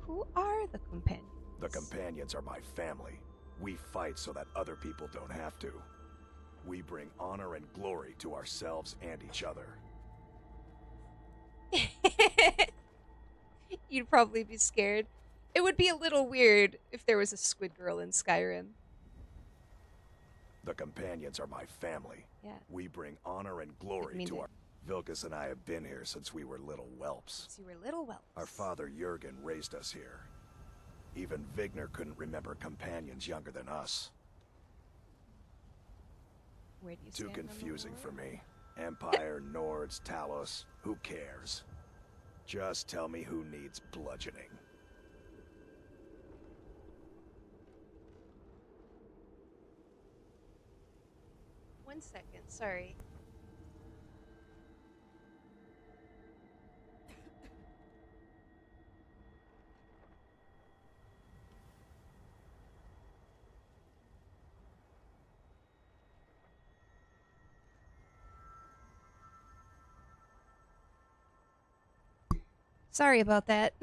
Who are the companions? The companions are my family. We fight so that other people don't have to. We bring honor and glory to ourselves and each other. You'd probably be scared. It would be a little weird if there was a squid girl in Skyrim. The companions are my family. Yeah. We bring honor and glory to our... Vilkas and I have been here since we were little whelps. Since you were little whelps. Our father Jurgen raised us here. Even Vigner couldn't remember companions younger than us. Where do you Too stand on the confusing lore? for me. Empire, Nords, Talos, who cares? Just tell me who needs bludgeoning. One second, sorry. Sorry about that.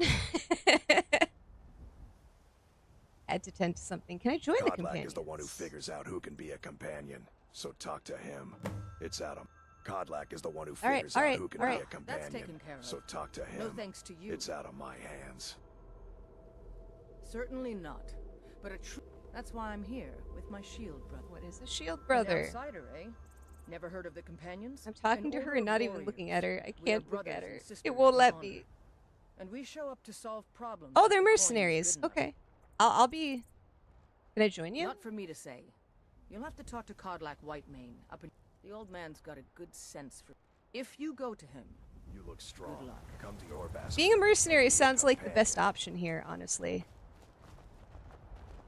Had to tend to something. Can I join the Kodlak companions? is the one who figures out who can be a companion, so talk to him. It's Adam. Kodlak is the one who figures out who can be a companion, That's taken care of. so talk to him. No thanks to you. It's out of my hands. Certainly not. But that's why I'm here, with my shield brother. What is a shield An brother? outsider, eh? Never heard of the companions? I'm talking An to her order and of not even warriors. looking at her. I We are can't look at brothers her. and sisters It won't in let honor. me. And we show up to solve problems. Oh, if they're the coin is mercenaries. good enough. Okay. I'll be... Can I join you? Not for me to say. You'll have to talk to Kodlak Whitemane. The old man's got a good sense for... If you go to him... You look strong. Good luck. Come to your basket. Being a mercenary sounds like the best option here, honestly.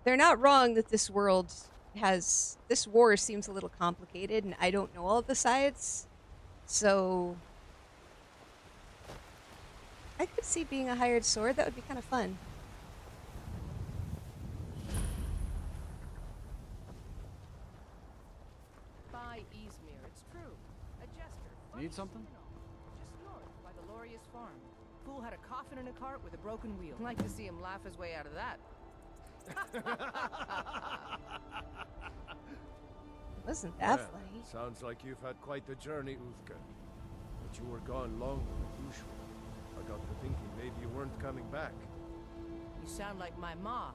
They're not wrong that this world has... This war seems a little complicated, and I don't know all of the sides. So... I could see being a hired sword. That would be kind of fun. By Izmir, it's true. A jester. Need something? Just north, by the Lorius farm. Fool had a coffin in a cart with a broken wheel. I'd like to see him laugh his way out of that. It wasn't that Well, funny. Sounds like you've had quite the journey, Uthka. But you were gone longer than usual. I got to thinking maybe you weren't coming back. You sound like my ma.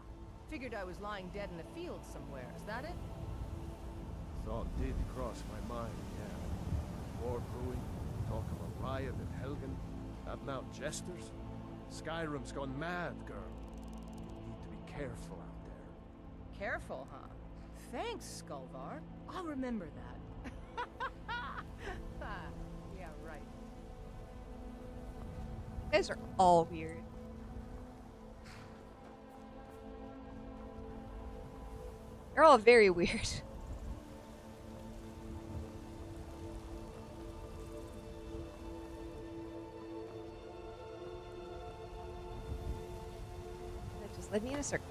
Figured I was lying dead in a field somewhere. Is that it? Thought did cross my mind, yeah. War brewing, talk of a riot in Helgen, have now jesters. Skyrim's gone mad, girl. You need to be careful out there. Careful, huh? Thanks, Skulvar. I'll remember that. Yeah, right. You guys are all weird. They're all very weird. That just led me in a circle.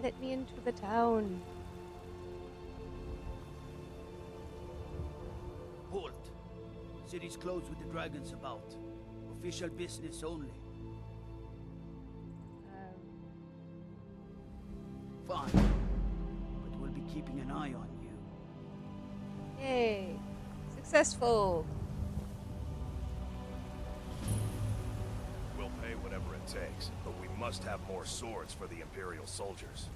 Let me into the town. Halt! City's closed with the dragons about. Official business only. Fine. But we'll be keeping an eye on you. Yay! Successful! We'll pay whatever it takes, but we must have more swords for the Imperial soldiers.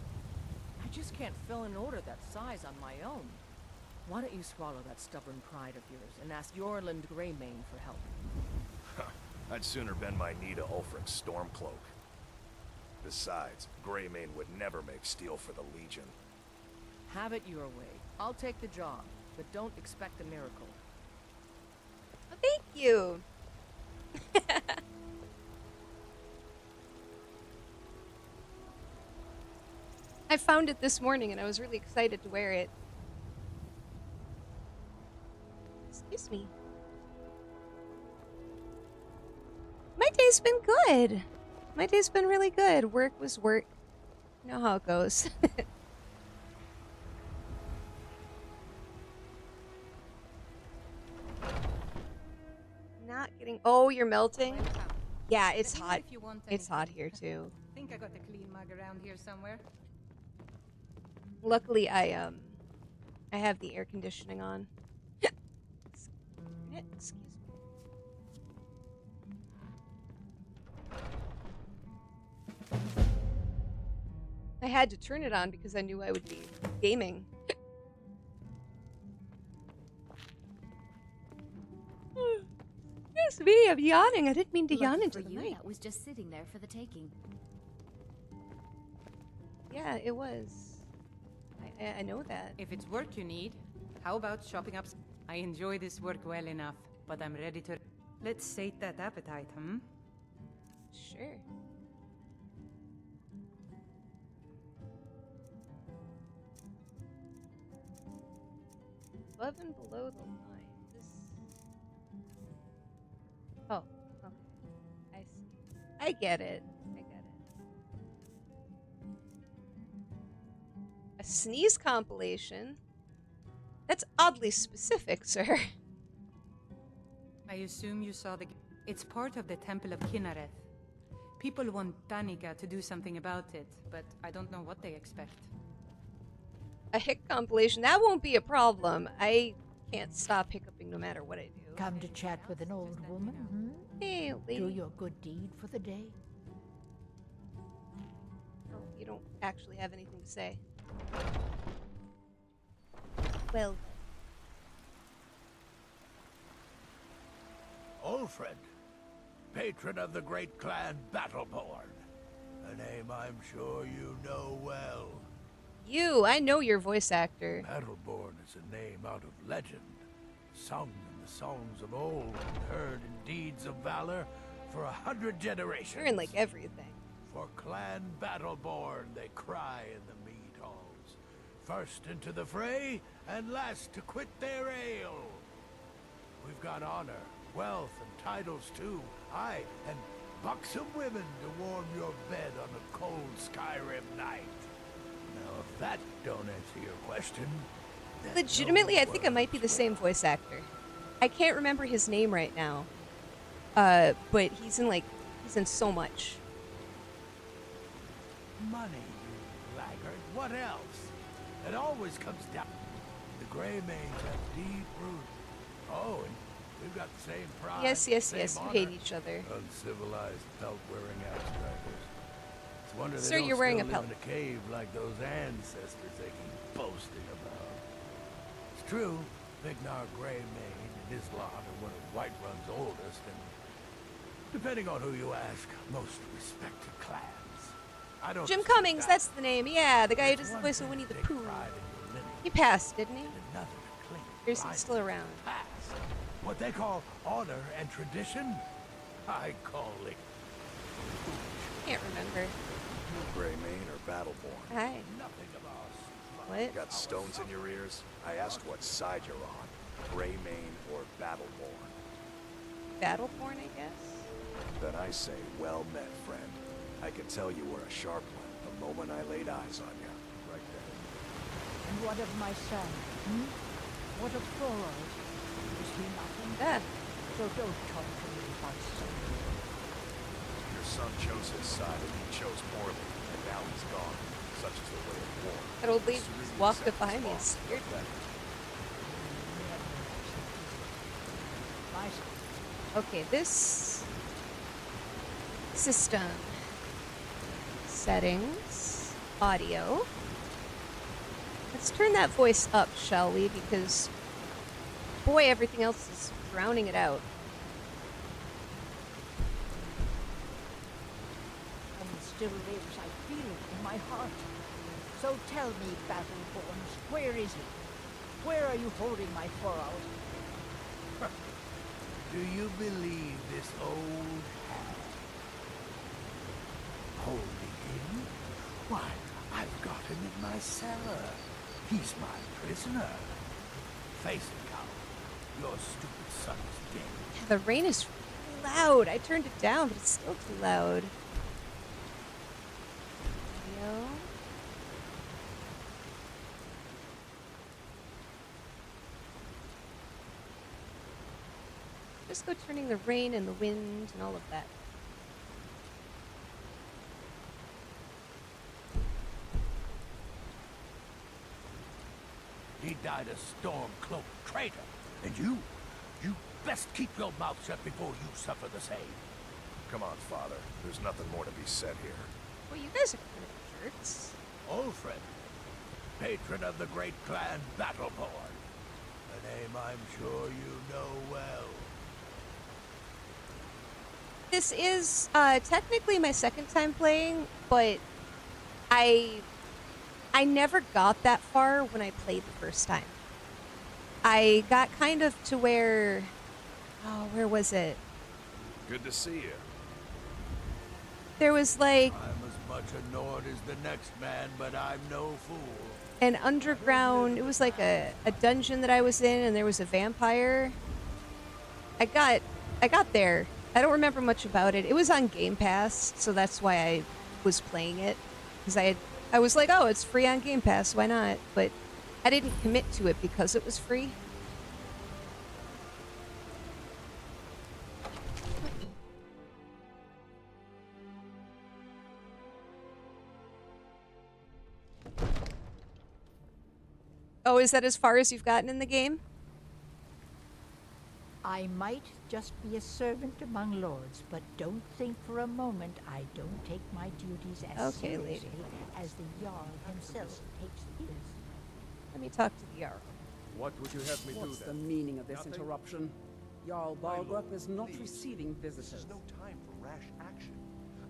I just can't fill an order that size on my own. Why don't you swallow that stubborn pride of yours and ask Yorland Greymane for help? I'd sooner bend my knee to Ulfric's Stormcloak. Besides, Greymane would never make steel for the Legion. Have it your way. I'll take the job, but don't expect a miracle. Oh, thank you. I found it this morning and I was really excited to wear it. Excuse me. My day's been good. My day's been really good. Work was work. You know how it goes. Not getting... Oh, you're melting? Yeah, it's hot. It's hot here too. Think I got a clean mug around here somewhere. Luckily, I have the air conditioning on. Excuse me. I had to turn it on because I knew I would be gaming. Excuse me, I'm yawning. I didn't mean to yawn into the mic. That was just sitting there for the taking. Yeah, it was. I know that. If it's work you need, how about shopping up? I enjoy this work well enough, but I'm ready to... Let's sate that appetite, hmm? Sure. Above and below the line. This... Oh, okay. I see. I get it. A sneeze compilation? That's oddly specific, sir. I assume you saw the... It's part of the Temple of Kinareth. People want Danica to do something about it, but I don't know what they expect. A hick compilation? That won't be a problem. I can't stop hiccuping no matter what I do. Come to chat with an old woman, hmm? Hey, lady. Do your good deed for the day. Oh, you don't actually have anything to say. Well. Ulfred, patron of the great clan Battleborn. A name I'm sure you know well. I know your voice actor. Battleborn is a name out of legend, sung in the songs of old and heard in deeds of valor for 100 generations. You're in like everything. For Clan Battleborn, they cry in the mead halls, first into the fray and last to quit their ale. We've got honor, wealth, and titles too. Aye, and buxom women to warm your bed on a cold Skyrim night. Now, if that don't answer your question... Legitimately, I think it might be the same voice actor. I can't remember his name right now. But he's in so much. Money, you laggard. What else? It always comes down. The Greymanes have deep roots. Oh, and we've got the same pride. Yes. We hate each other. Uncivilized pelt-wearing outstrikers. It's a wonder they Sir, don't you're wearing still a live pelt. in a cave like those ancestors they keep boasting about. It's true, Vignar Greymane and his lot are one of Whiterun's oldest and, depending on who you ask, most respected clans. I don't Jim Cummings, that's the name. Yeah, the guy who does the voice of Winnie the Pooh. He passed, didn't he? Or is he still around? Past. What they call honor and tradition, I call it. Can't remember. Greymane or Battleborn? Hi. What? Got stones in your ears? I asked what side you're on. Greymane or Battleborn? Battleborn, I guess? Then I say, well met, friend. I could tell you were a sharp one the moment I laid eyes on you. Right there. And what of my son? Hmm? What of Thorold? Is he nothing? So don't talk to me about son. Your son chose his side and he chose poorly, and now he's gone. Such is the way of war. That old lady just walked up behind me and scared me. Okay, this system settings, audio. Let's turn that voice up, shall we? Because, boy, everything else is drowning it out. still lives. I feel it in my heart. So tell me, Battleborns, where is he? Where are you holding my forearm? Do you believe this old hat? Holding him? Why, I've got him in my cellar. He's my prisoner. Face it, coward. Your stupid son is dead. Yeah, the rain is loud. I turned it down, but it's still too loud. Yo. Just go turning the rain and the wind and all of that. He died a storm-cloaked traitor. And you best keep your mouth shut before you suffer the same. Come on, Father. There's nothing more to be said here. Well, you guys are kind of jerks. Old friend, patron of the great clan Battleborn. A name I'm sure you know well. This is technically my second time playing, but I never got that far when I played the first time. I got kind of to where... Oh, where was it? Good to see you. There was like I'm as much a Nord as the next man, but I'm no fool. an underground... It was like a dungeon that I was in, and there was a vampire. I got there. I don't remember much about it. It was on Game Pass, so that's why I was playing it. Because I was like, oh, it's free on Game Pass, why not? But I didn't commit to it because it was free. Oh, is that as far as you've gotten in the game? I might just be a servant among lords, but don't think for a moment I don't take my duties as Okay, seriously lady. as the Jarl himself takes his. Let me talk to the Jarl. What would you have me What's do the then? meaning of this Nothing? interruption? Jarl Balgrup is not receiving visitors. This is no time for rash action.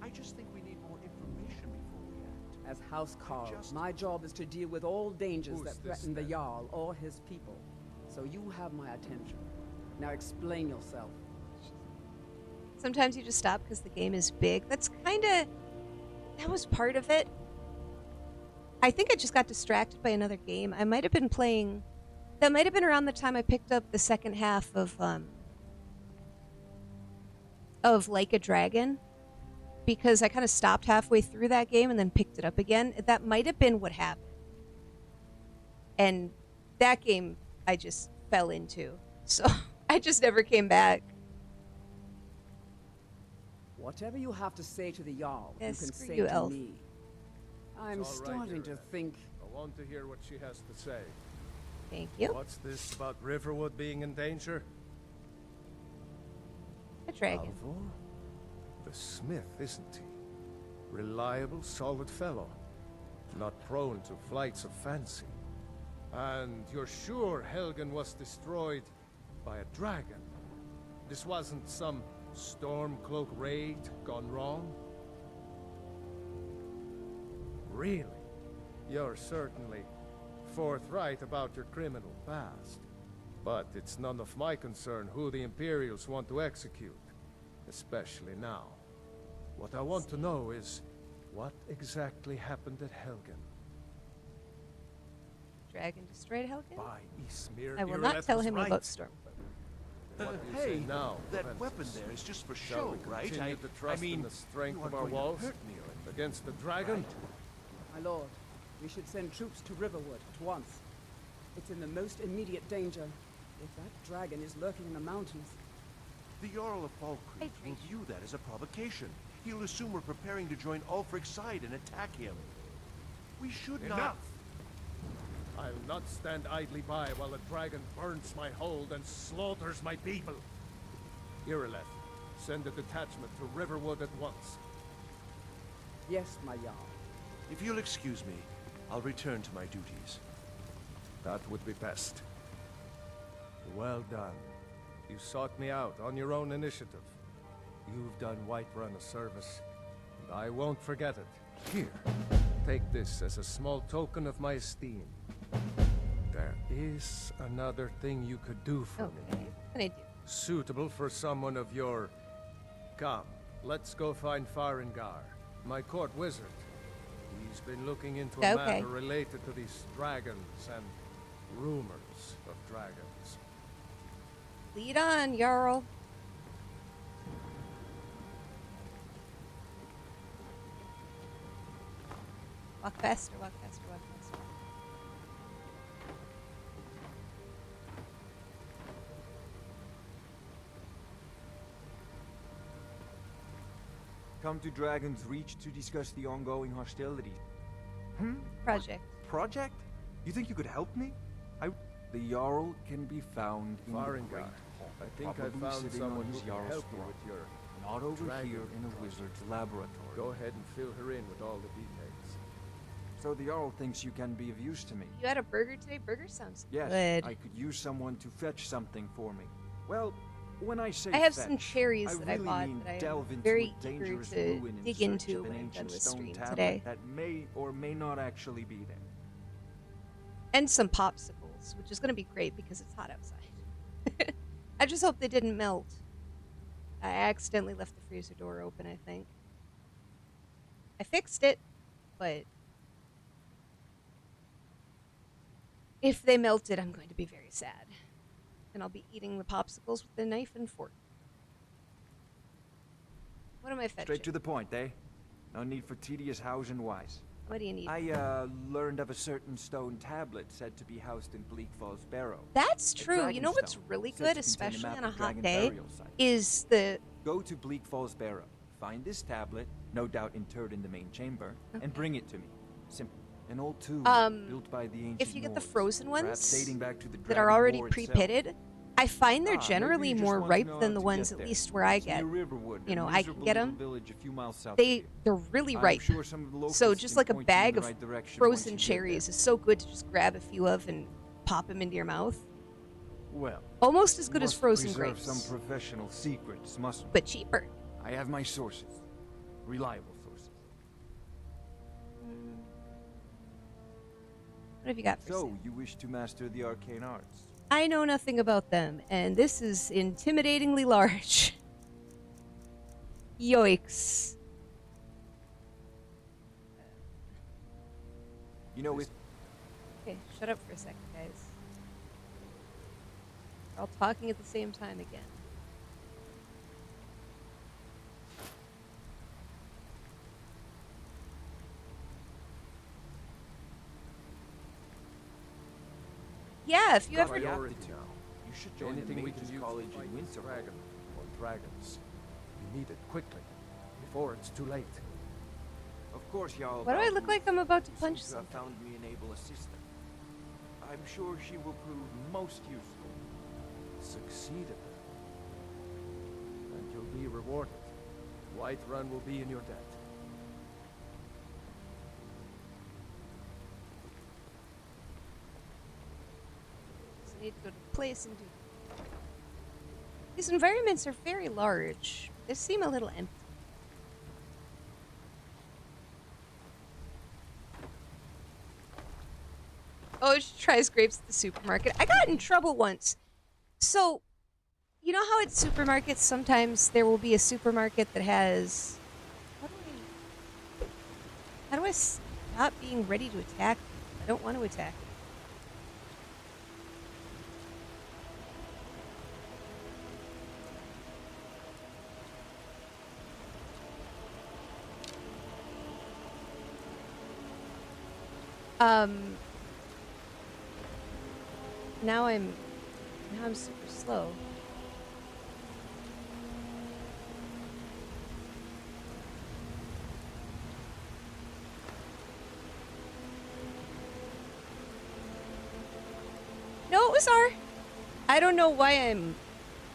I just think we need more information before we act. As House Carl, my job is to deal with all dangers Who's that this threaten the then? Jarl or his people. So you have my attention. Now explain yourself. Sometimes you just stop because the game is big. That's kind of... That was part of it. I think I just got distracted by another game. I might have been playing... That might have been around the time I picked up the second half of Like a Dragon. Because I kind of stopped halfway through that game and then picked it up again. That might have been what happened. And that game I just fell into. So I just never came back. Whatever you have to say to the Jarl, Yeah, you can screw say you, to elf. me. I'm It's all right, starting to Irene. think... I want to hear what she has to say. Thank you. What's this about Riverwood being in danger? A dragon. Alvor? The smith, isn't he? Reliable, solid fellow. Not prone to flights of fancy. And you're sure Helgen was destroyed by a dragon? This wasn't some Stormcloak raid gone wrong? Really? You're certainly forthright about your criminal past. But it's none of my concern who the Imperials want to execute. Especially now. What I want to know is, what exactly happened at Helgen? Dragon destroyed Helgen? By Ysmir, I will not tell him right. about Stormcloak. What do you say now, that Prentice? weapon there is just for Shall show, we right? continue to trust in the strength of our walls against the dragon? My lord, we should send troops to Riverwood at once. It's in the most immediate danger. If that dragon is lurking in the mountains... The Jarl of Falkreath will view that as a provocation. He'll assume we're preparing to join Ulfric's side and attack him. We should Enough! not... I'll not stand idly by while the dragon burns my hold and slaughters my people. Irileth, send a detachment to Riverwood at once. Yes, my Jarl. If you'll excuse me, I'll return to my duties. That would be best. Well done. You sought me out on your own initiative. You've done Whiterun a service, and I won't forget it. Here, take this as a small token of my esteem. There is another thing you could do for me. What can I do? Suitable for someone of your... Come, let's go find Farengar, my court wizard. He's been looking into a matter related to these dragons and rumors of dragons. Lead on, Jarl. Walk faster, walk faster, walk faster. Come to Dragon's Reach to discuss the ongoing hostilities. Project. Project? You think you could help me? The Jarl can be found in Farengar. the Great Hall. I think I probably found sitting someone on who his can Jarl's help you throne. with your Not over dragon here in a project. wizard's laboratory. Go ahead and fill her in with all the details. So the Jarl thinks you can be of use to me. You had a burger today? Burger sounds Yes, good. I could use someone to fetch something for me. Well, when I say I have fetch, some cherries that I really bought mean that I delve am into very a eager dangerous to ruin in dig search into of an when I'm done ancient with stone stream tablet today. that may or may not actually be there. And some popsicles, which is going to be great because it's hot outside. I just hope they didn't melt. I accidentally left the freezer door open, I think. I fixed it, but if they melted, I'm going to be very sad. And I'll be eating the popsicles with a knife and fork. What am I fetching? Straight to the point, eh? No need for tedious hows and whys. What do you need? I learned of a certain stone tablet said to be housed in Bleak Falls Barrow. That's A true. You know what's dragonstone really said to good, contain especially map on a of hot dragon day, burial sites. is the... Go to Bleak Falls Barrow, find this tablet, no doubt interred in the main chamber, and bring it to me. Simple. An old tomb built by the ancient if you get the Norse, frozen perhaps ones dating back to the that are Dragon already War itself. pre-pitted, I find they're Maybe generally you just more want to ripe know than how the to ones get at there. least where I It's get. near Riverwood, You know, a I can miserable get little them. village a few miles south of here. They're really I'm ripe. sure some of the locals So just can like a point you in bag the of right direction frozen once you get cherries is so good to just grab a few of and pop them into your mouth. there. Well, Almost as good as must frozen preserve grapes. some professional secrets, mustn't we? But cheaper. I have my sources, reliable sources. What have you got for So sale? you wish to master the arcane arts? I know nothing about them, and this is intimidatingly large. Yoicks. You know, if Okay, shut up for a second, guys. We're all talking at the same time again. Yeah, if you ever... Priority now. you should join Anything the we Mages can use College to fight in this Winterhold. dragon or dragons. You need it quickly, before it's too late. Of course, Jarl. Why do I look like I'm about to You punch seem to have something? found me an able assistant. I'm sure she will prove most useful. Succeeded. And you'll be rewarded. Whiterun will be in your debt. So I need to go to the place and do... These environments are very large. They seem a little empty. Oh, she tries grapes at the supermarket. I got in trouble once. So, you know how at supermarkets sometimes there will be a supermarket that has... How do I stop being ready to attack? I don't want to attack. Now I'm super slow. No, it was R. I don't know why I'm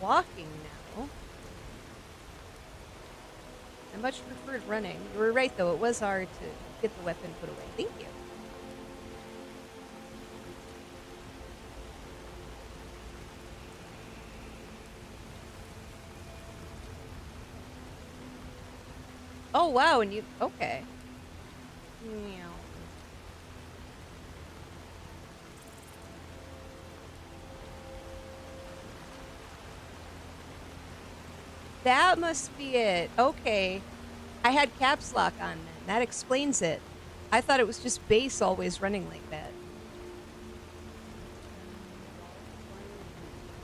walking now. I much preferred running. You were right though, it was R to get the weapon put away. Thank you. Oh, wow, and you... Okay. Meow. That must be it. Okay. I had caps lock on then. That explains it. I thought it was just base always running like that.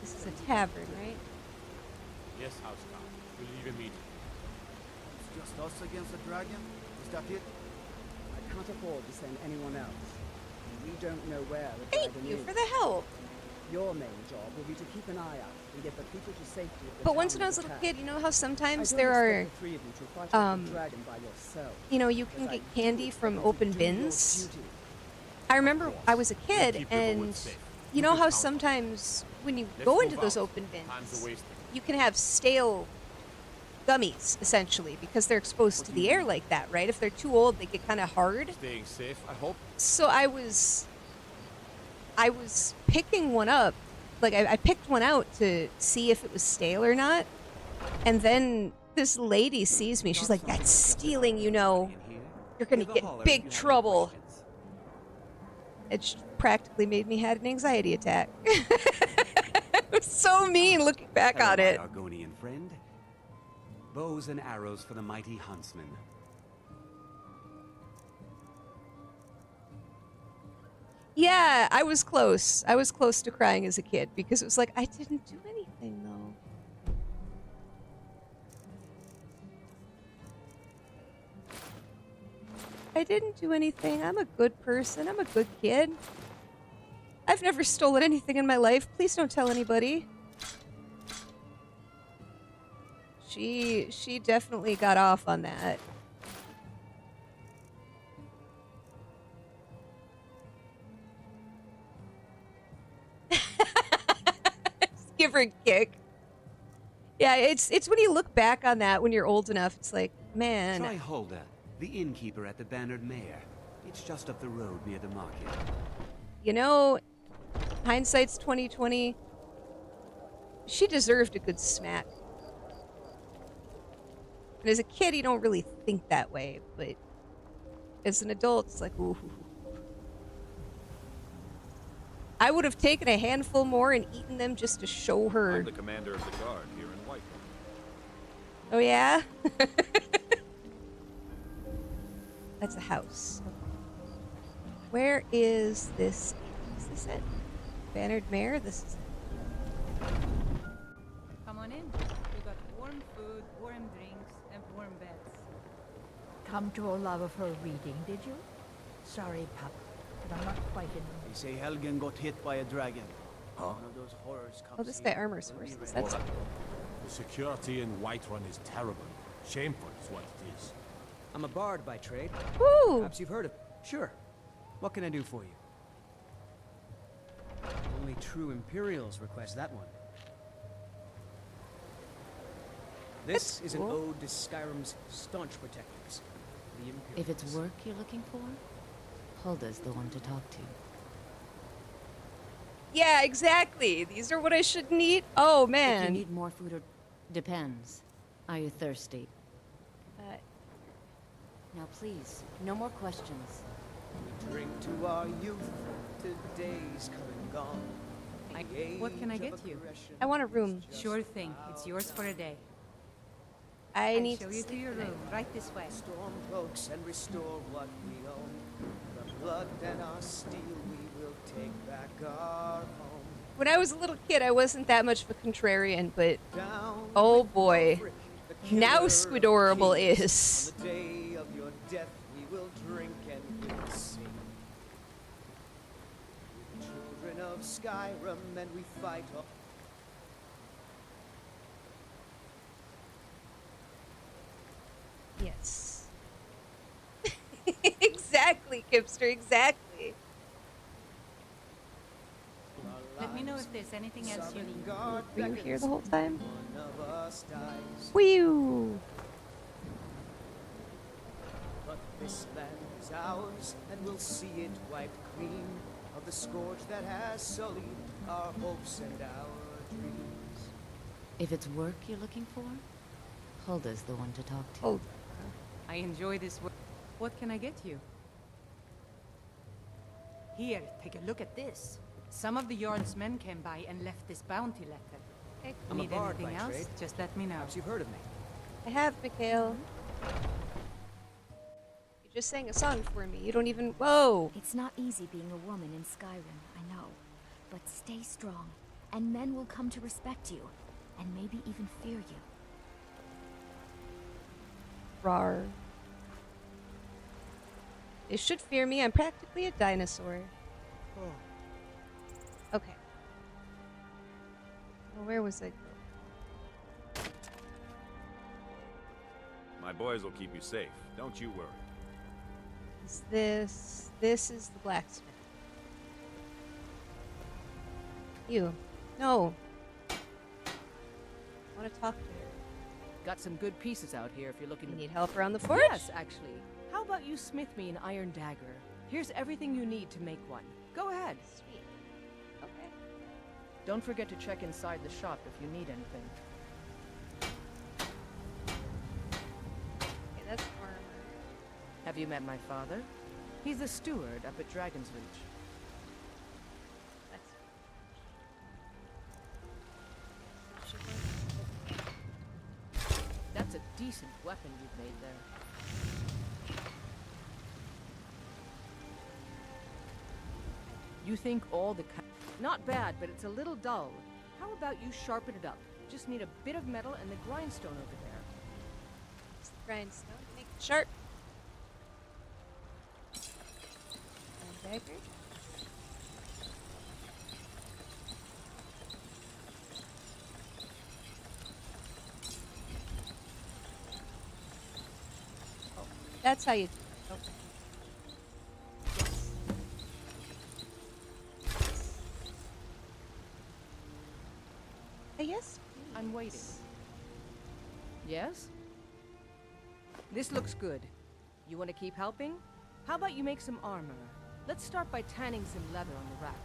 This is a tavern, right? Yes, Housecarl. We leave immediately. It's just us against the dragon? Is that it? I can't afford to send anyone else. We don't know where the Thank dragon you is. for the help. Your main job will be to keep an eye out and get the people to safety. If the But once town when I was is a little attacked. kid, you know how sometimes I don't there are, expect the three of you to fight off the dragon by yourself. you know, you can get candy from open bins. I remember I was a kid, and you know how sometimes when you go into those open bins, you can have stale gummies, essentially, because they're exposed to the air like that, right? If they're too old, they get kind of hard. Staying safe, I hope. So I was picking one up. Like, I picked one out to see if it was stale or not. And then this lady sees me. She's like, that's stealing, you know. You're going to get in big trouble. It practically made me had an anxiety attack. It was so mean looking back on it. My Argonian friend. Bows and arrows for the mighty huntsman. Yeah, I was close. I was close to crying as a kid because it was like, I didn't do anything, though. I didn't do anything. I'm a good person. I'm a good kid. I've never stolen anything in my life. Please don't tell anybody. She definitely got off on that. Just give her a kick. Yeah, it's when you look back on that when you're old enough, it's like, man. Try Hulda, the innkeeper at the Bannered Mare. It's just up the road near the market. You know, hindsight's 20/20. She deserved a good smack. And as a kid, you don't really think that way, but as an adult, it's like, ooh. I would have taken a handful more and eaten them just to show her. I'm the commander of the guard here in White. Oh, yeah? That's a house. Where is this? Is this it? Bannered Mare? This is it. Come on in. We got warm food, warm drinks, and warm beds. Come to Olava for a reading, did you? Sorry, Pup, but I'm not quite in the They say Helgen got hit by a dragon. Huh? One of those horrors comes Oh, this guy armors horses. That's The security in Whiterun is terrible. Shameful is what it is. I'm a bard by trade. Woo! Perhaps you've heard of... Sure. What can I do for you? Only true Imperials request that one. This is an ode to Skyrim's staunch protectors. The Imperials. If it's work you're looking for, Hulda's the one to talk to. Yeah, exactly. These are what I shouldn't eat. Oh, If man. you need more food or... Depends. Are you thirsty? Now please, no more questions. Drink to our youth, today's come and gone. What can I get you? I want a room. Sure thing. It's yours for a day. I I'll need show to you to sleep your tonight. room. Right this way. Storm cloaks and restore what we own. The blood and our steel we will take back our home. When I was a little kid, I wasn't that much of a contrarian, but oh boy. Now Squidorable is. On the day of your death we will drink and we'll sing. Children of Skyrim and we fight up. Yes. Exactly, Kipster, exactly. Let me know if there's anything else you need. Were you here the whole time? One of us dies. Whew. But this land is ours, and we'll see it wiped clean of the scourge that has sullied our hopes and our dreams. If it's work you're looking for, Hulda's the one to talk to. Oh. I enjoy this work. What can I get you? Here, take a look at this. Some of the Jarl's men came by and left this bounty letter. Hey, I'm a Need bard anything by else? trade. Just let me know. Perhaps you've heard of me. I have, Mikhail. You just sang a song for me. You don't even. Whoa! It's not easy being a woman in Skyrim, I know. But stay strong, and men will come to respect you, and maybe even fear you. Rar. They should fear me. I'm practically a dinosaur. Oh. Okay. Well, where was I going? My boys will keep you safe. Don't you worry. Is this... This is the blacksmith. You. No. I want to talk to her. Got some good pieces out here if you're looking You to... need help around the forge? Yes, actually. How about you smith me an iron dagger? Here's everything you need to make one. Go ahead. Sweet. Okay. Don't forget to check inside the shop if you need anything. Okay, that's armor. Have you met my father? He's the steward up at Dragon's Reach. That's a decent weapon you've made there. You think all the... Not bad, but it's a little dull. How about you sharpen it up? Just need a bit of metal and the grindstone over there. It's the grindstone. Make it sharp. And dagger. Oh, that's how you do it. Okay. Yes, please. I'm waiting. Yes? This looks good. You want to keep helping? How about you make some armor? Let's start by tanning some leather on the rack.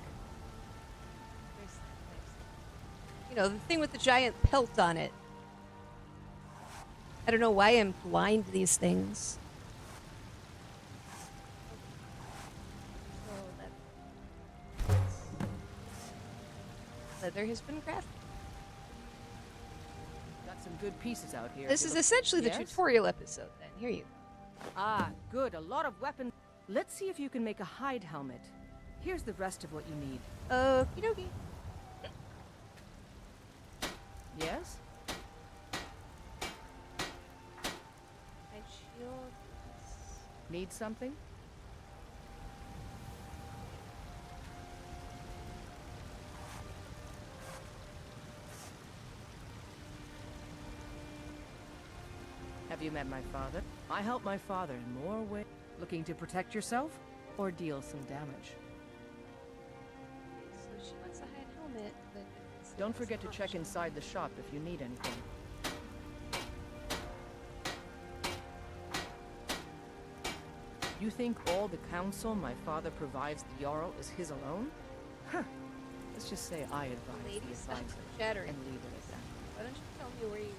You know, the thing with the giant pelt on it. I don't know why I'm blind to these things. So leather has been crafted. Got some good pieces out here. This is essentially the tutorial episode then. Here you go. Ah, good. A lot of weapons. Let's see if you can make a hide helmet. Here's the rest of what you need. Okie dokie. Yes? My shield. Need something? Have you met my father? I help my father in more ways. Looking to protect yourself or deal some damage? So she wants a hide helmet, but Don't forget to check inside the shop if you need anything. You think all the counsel my father provides the Jarl is his alone? Huh. Let's just say I advise the Ladies, stop advisor chattering. and leave it at that. Why don't you tell me where you...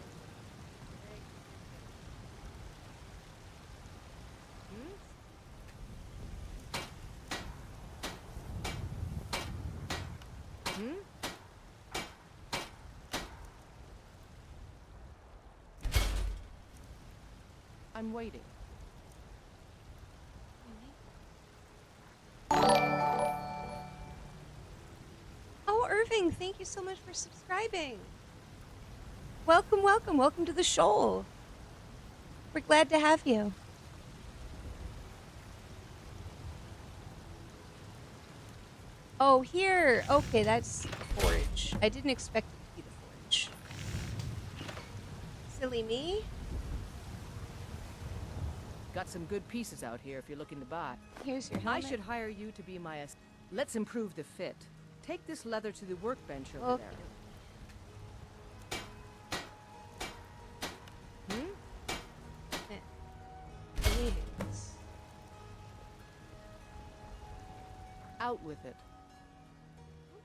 Hmm? I'm waiting. Oh, Irving, thank you so much for subscribing. Welcome, welcome, welcome to the shoal. We're glad to have you. Oh, here. Okay, that's the forge. I didn't expect it to be the forge. Silly me. Got some good pieces out here if you're looking to buy. Here's your I helmet. should hire you to be my Let's improve the fit. Take this leather to the workbench over Okay. there. Hmm? Greetings. Out with it.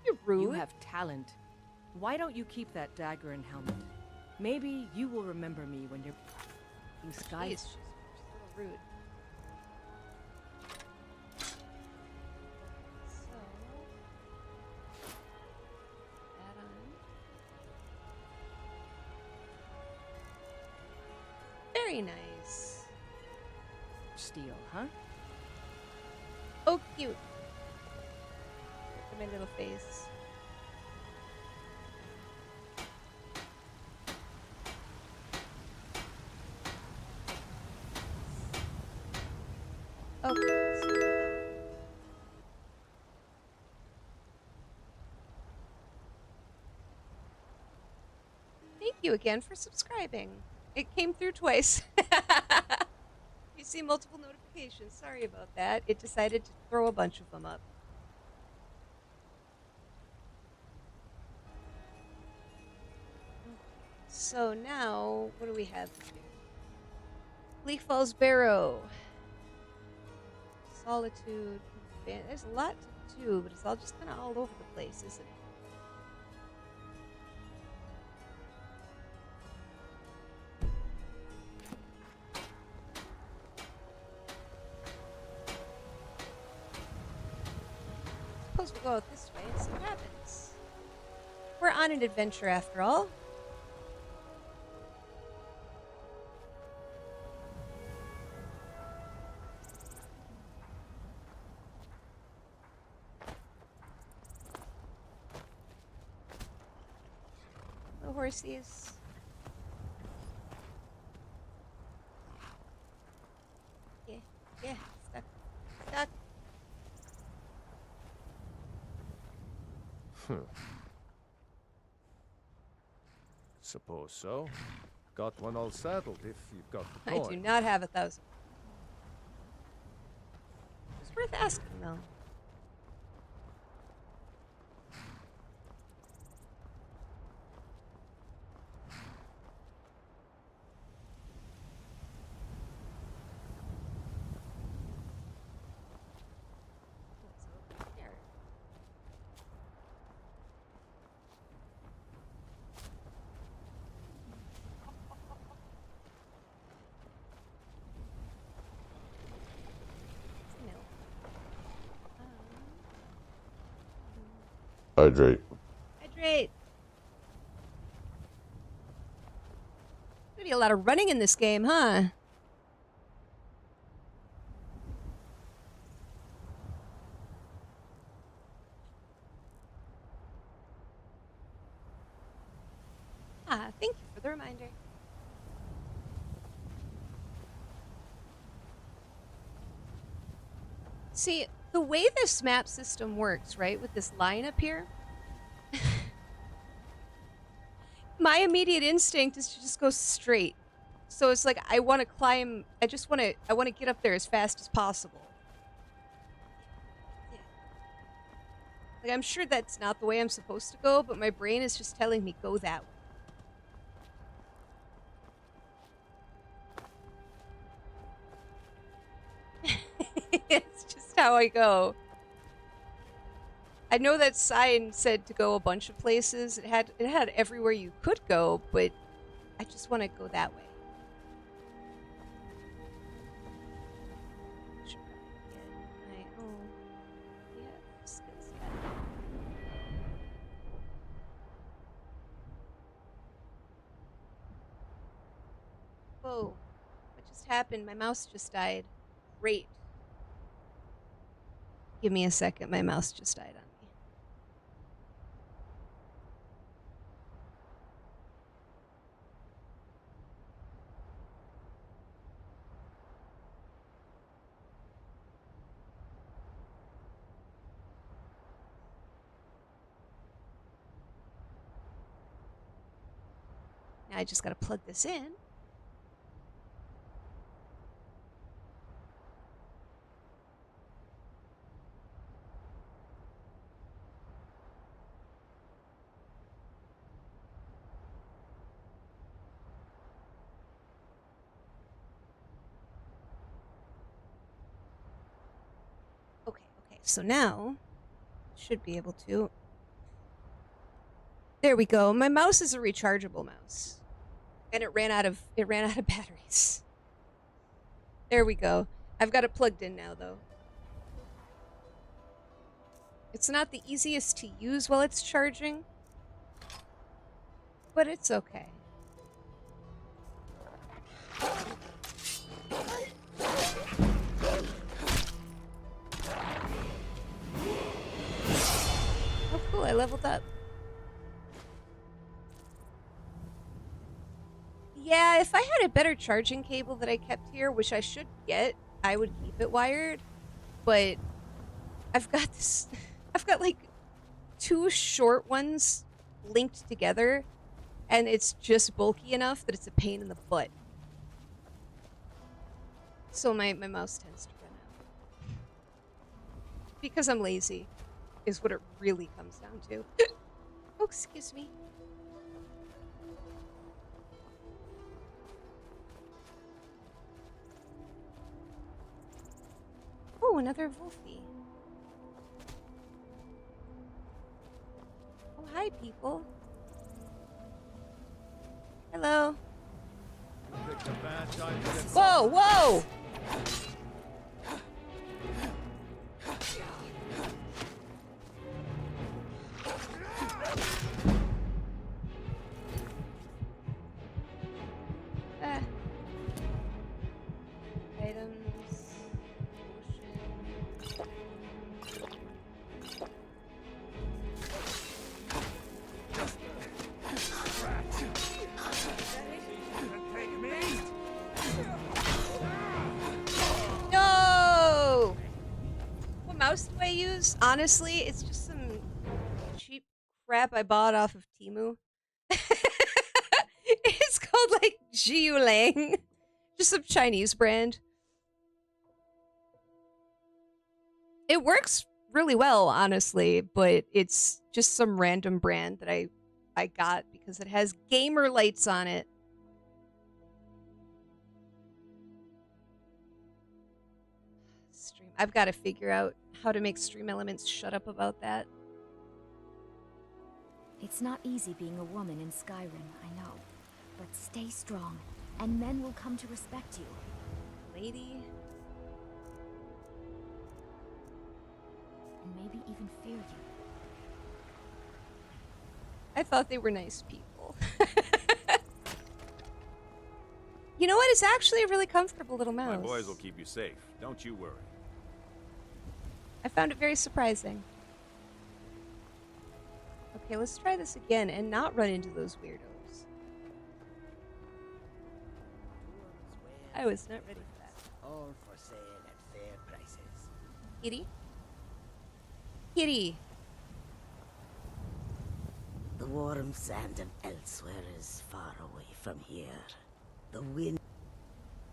You're rude. You have talent. Why don't you keep that dagger and helmet? Maybe you will remember me when you're in Sky. Jeez, she's rude. So, add on. Very nice. Steel, huh? Oh, cute. Look at my little face. Okay. Thank you again for subscribing. It came through twice. You see multiple notifications. Sorry about that. It decided to throw a bunch of them up. So now, what do we have here? Bleak Falls Barrow. Solitude. There's a lot to do, but it's all just kind of all over the place, isn't it? Suppose we'll go out this way and see what happens. We're on an adventure after all. The horsies. Yeah, stuck. Stuck. Suppose so. Got one all saddled if you've got the I coin. do not have 1,000. It's worth asking, though. What's over there? Hydrate. Hydrate. Gonna be a lot of running in this game, huh? Ah, thank you for the reminder. See, the way this map system works, right, with this line up here, my immediate instinct is to just go straight. So it's like I want to climb. I want to get up there as fast as possible. Yeah. Like I'm sure that's not the way I'm supposed to go, but my brain is just telling me go that way. It's just how I go. I know that sign said to go a bunch of places. It had everywhere you could go, but I just want to go that way. Should probably get my own. Yeah, skills. Whoa! What just happened? My mouse just died. Great. Give me a second. My mouse just died on me. Now I just got to plug this in. Okay, so now should be able to. There we go. My mouse is a rechargeable mouse. And it ran out of batteries. There we go. I've got it plugged in now, though. It's not the easiest to use while it's charging, but it's okay. Oh, cool, I leveled up. Yeah, if I had a better charging cable that I kept here, which I should get, I would keep it wired. But I've got this... I've got, like, 2 short ones linked together, and it's just bulky enough that it's a pain in the butt. So my mouse tends to run out. Because I'm lazy, is what it really comes down to. Oh, excuse me. Oh, another Wolfie. Oh, hi, people. Hello. Whoa, whoa! Items. No! What mouse do I use? Honestly, it's just some cheap crap I bought off of Temu. It's called like Jiulang. Just some Chinese brand. It works really well, honestly, but it's just some random brand that I got because it has gamer lights on it. Stream. I've got to figure out how to make Stream Elements shut up about that. It's not easy being a woman in Skyrim, I know. But stay strong, and men will come to respect you. Lady. And maybe even fear you. I thought they were nice people. You know what? It's actually a really comfortable little mouse. My boys will keep you safe. Don't you worry. I found it very surprising. Okay, let's try this again and not run into those weirdos. I was not ready for that. All for sale at fair prices. Kitty? Kitty! The warm sand of elsewhere is far away from here. The wind,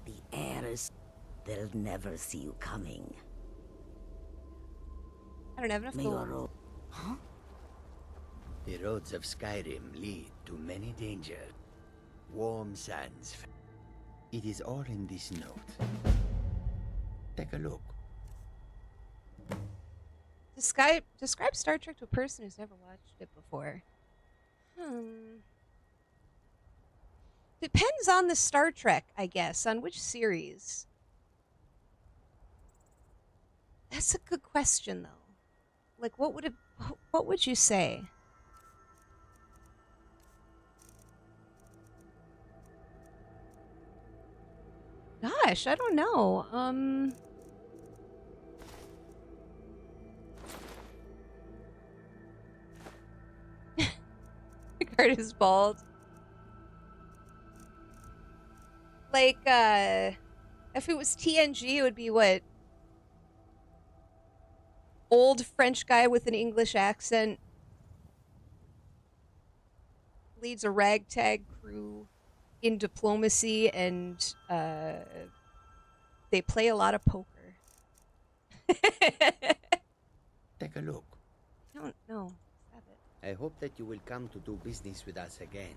the air is... They'll never see you coming. I don't have enough gold. Huh? The roads of Skyrim lead to many dangers. Warm sands. It is all in this note. Take a look. Describe Star Trek to a person who's never watched it before. Depends on the Star Trek, I guess. On which series? That's a good question, though. Like, what would you say? Gosh, I don't know. Picard is bald. Like, if it was TNG, it would be what? Old French guy with an English accent leads a ragtag crew in diplomacy, and they play a lot of poker. Take a look. I don't know. Stop it. I hope that you will come to do business with us again.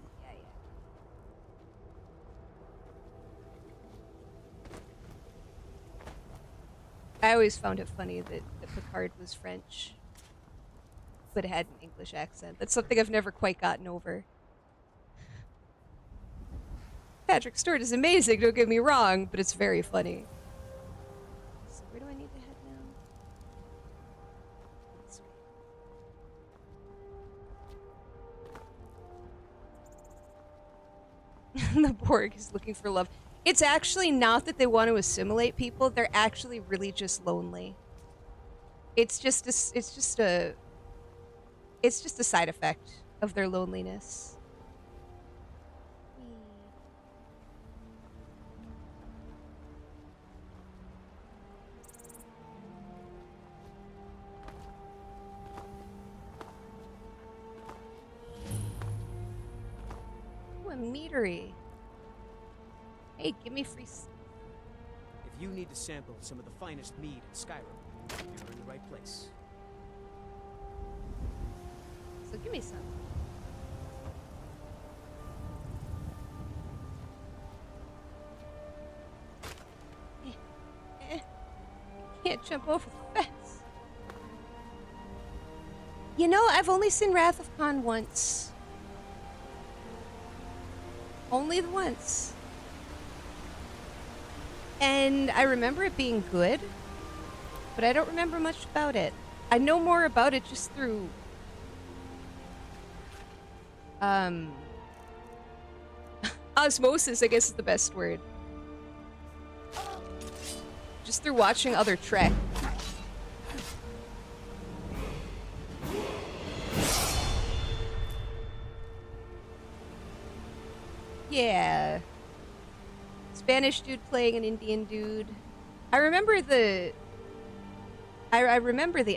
I always found it funny that Picard was French, but had an English accent. That's something I've never quite gotten over. Patrick Stewart is amazing, don't get me wrong, but it's very funny. do I need to head now? This way. The Borg is looking for love. It's actually not that they want to assimilate people. They're actually really just lonely. It's just a side effect of their loneliness. Ooh, a meadery. Hey, give me free. If you need to sample some of the finest mead in Skyrim, you're in the right place. So give me some. Can't jump over the fence. You know, I've only seen Wrath of Khan once. Only the once. And I remember it being good, but I don't remember much about it. I know more about it just through osmosis, I guess is the best word. Just through watching other Trek. Yeah. Spanish dude playing an Indian dude. I remember the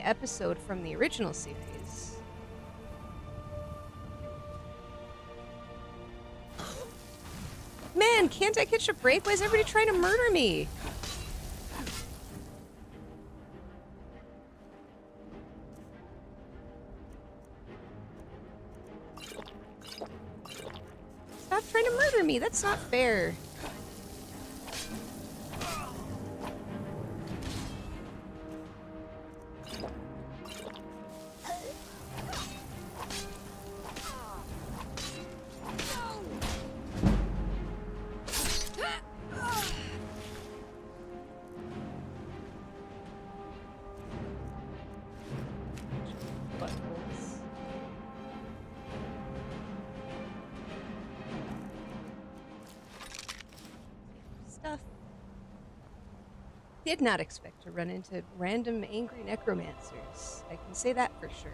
episode from the original series. Man, can't I catch a break? Why is everybody trying to murder me? Stop trying to murder me. That's not fair. Did not expect to run into random angry necromancers. I can say that for sure.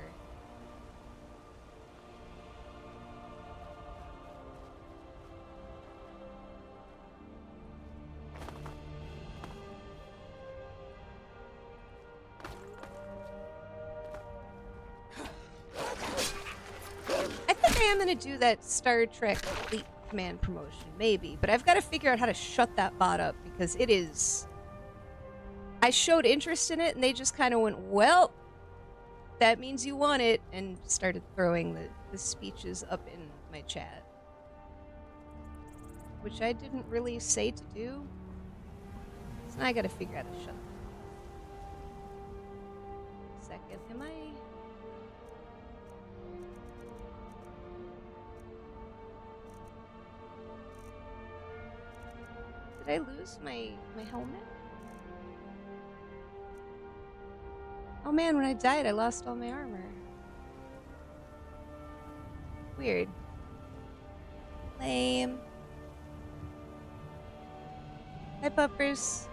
I think I am going to do that Star Trek Fleet Command promotion, maybe, but I've got to figure out how to shut that bot up because it is... I showed interest in it, and they just kind of went, well, that means you want it, and started throwing the speeches up in my chat. Which I didn't really say to do. So now I gotta figure out how to shut them. Second, am I... Did I lose my helmet? Oh man, when I died, I lost all my armor. Weird. Lame. Hi, puppers.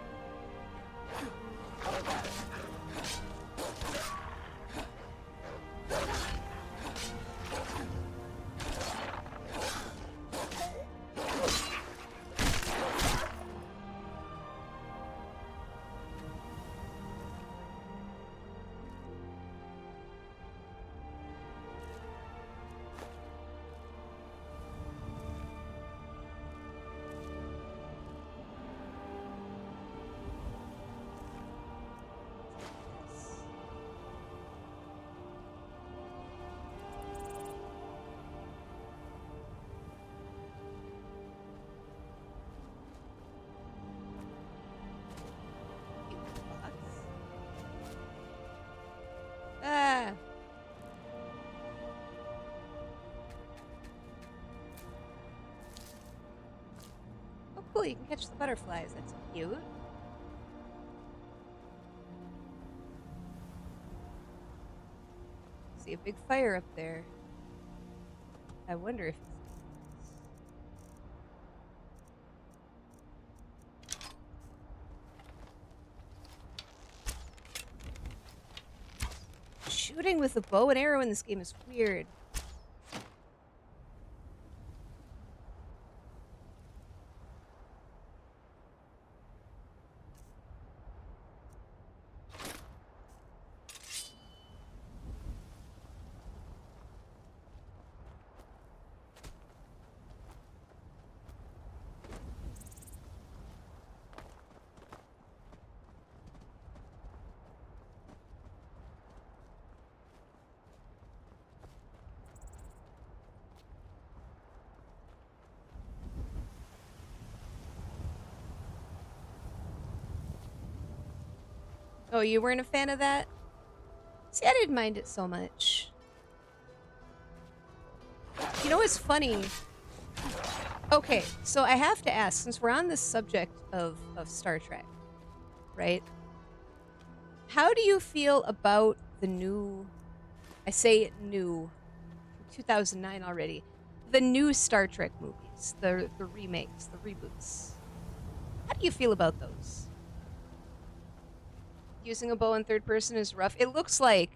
Ah. Oh, cool, you can catch the butterflies. That's cute. See a big fire up there. I wonder if shooting with a bow and arrow in this game is weird. Oh, you weren't a fan of that? See, I didn't mind it so much. You know what's funny? Okay, so I have to ask, since we're on this subject of Star Trek, right? How do you feel about the new, I say new, 2009 already, the new Star Trek movies, the remakes, the reboots? How do you feel about those? Using a bow in third person is rough. It looks like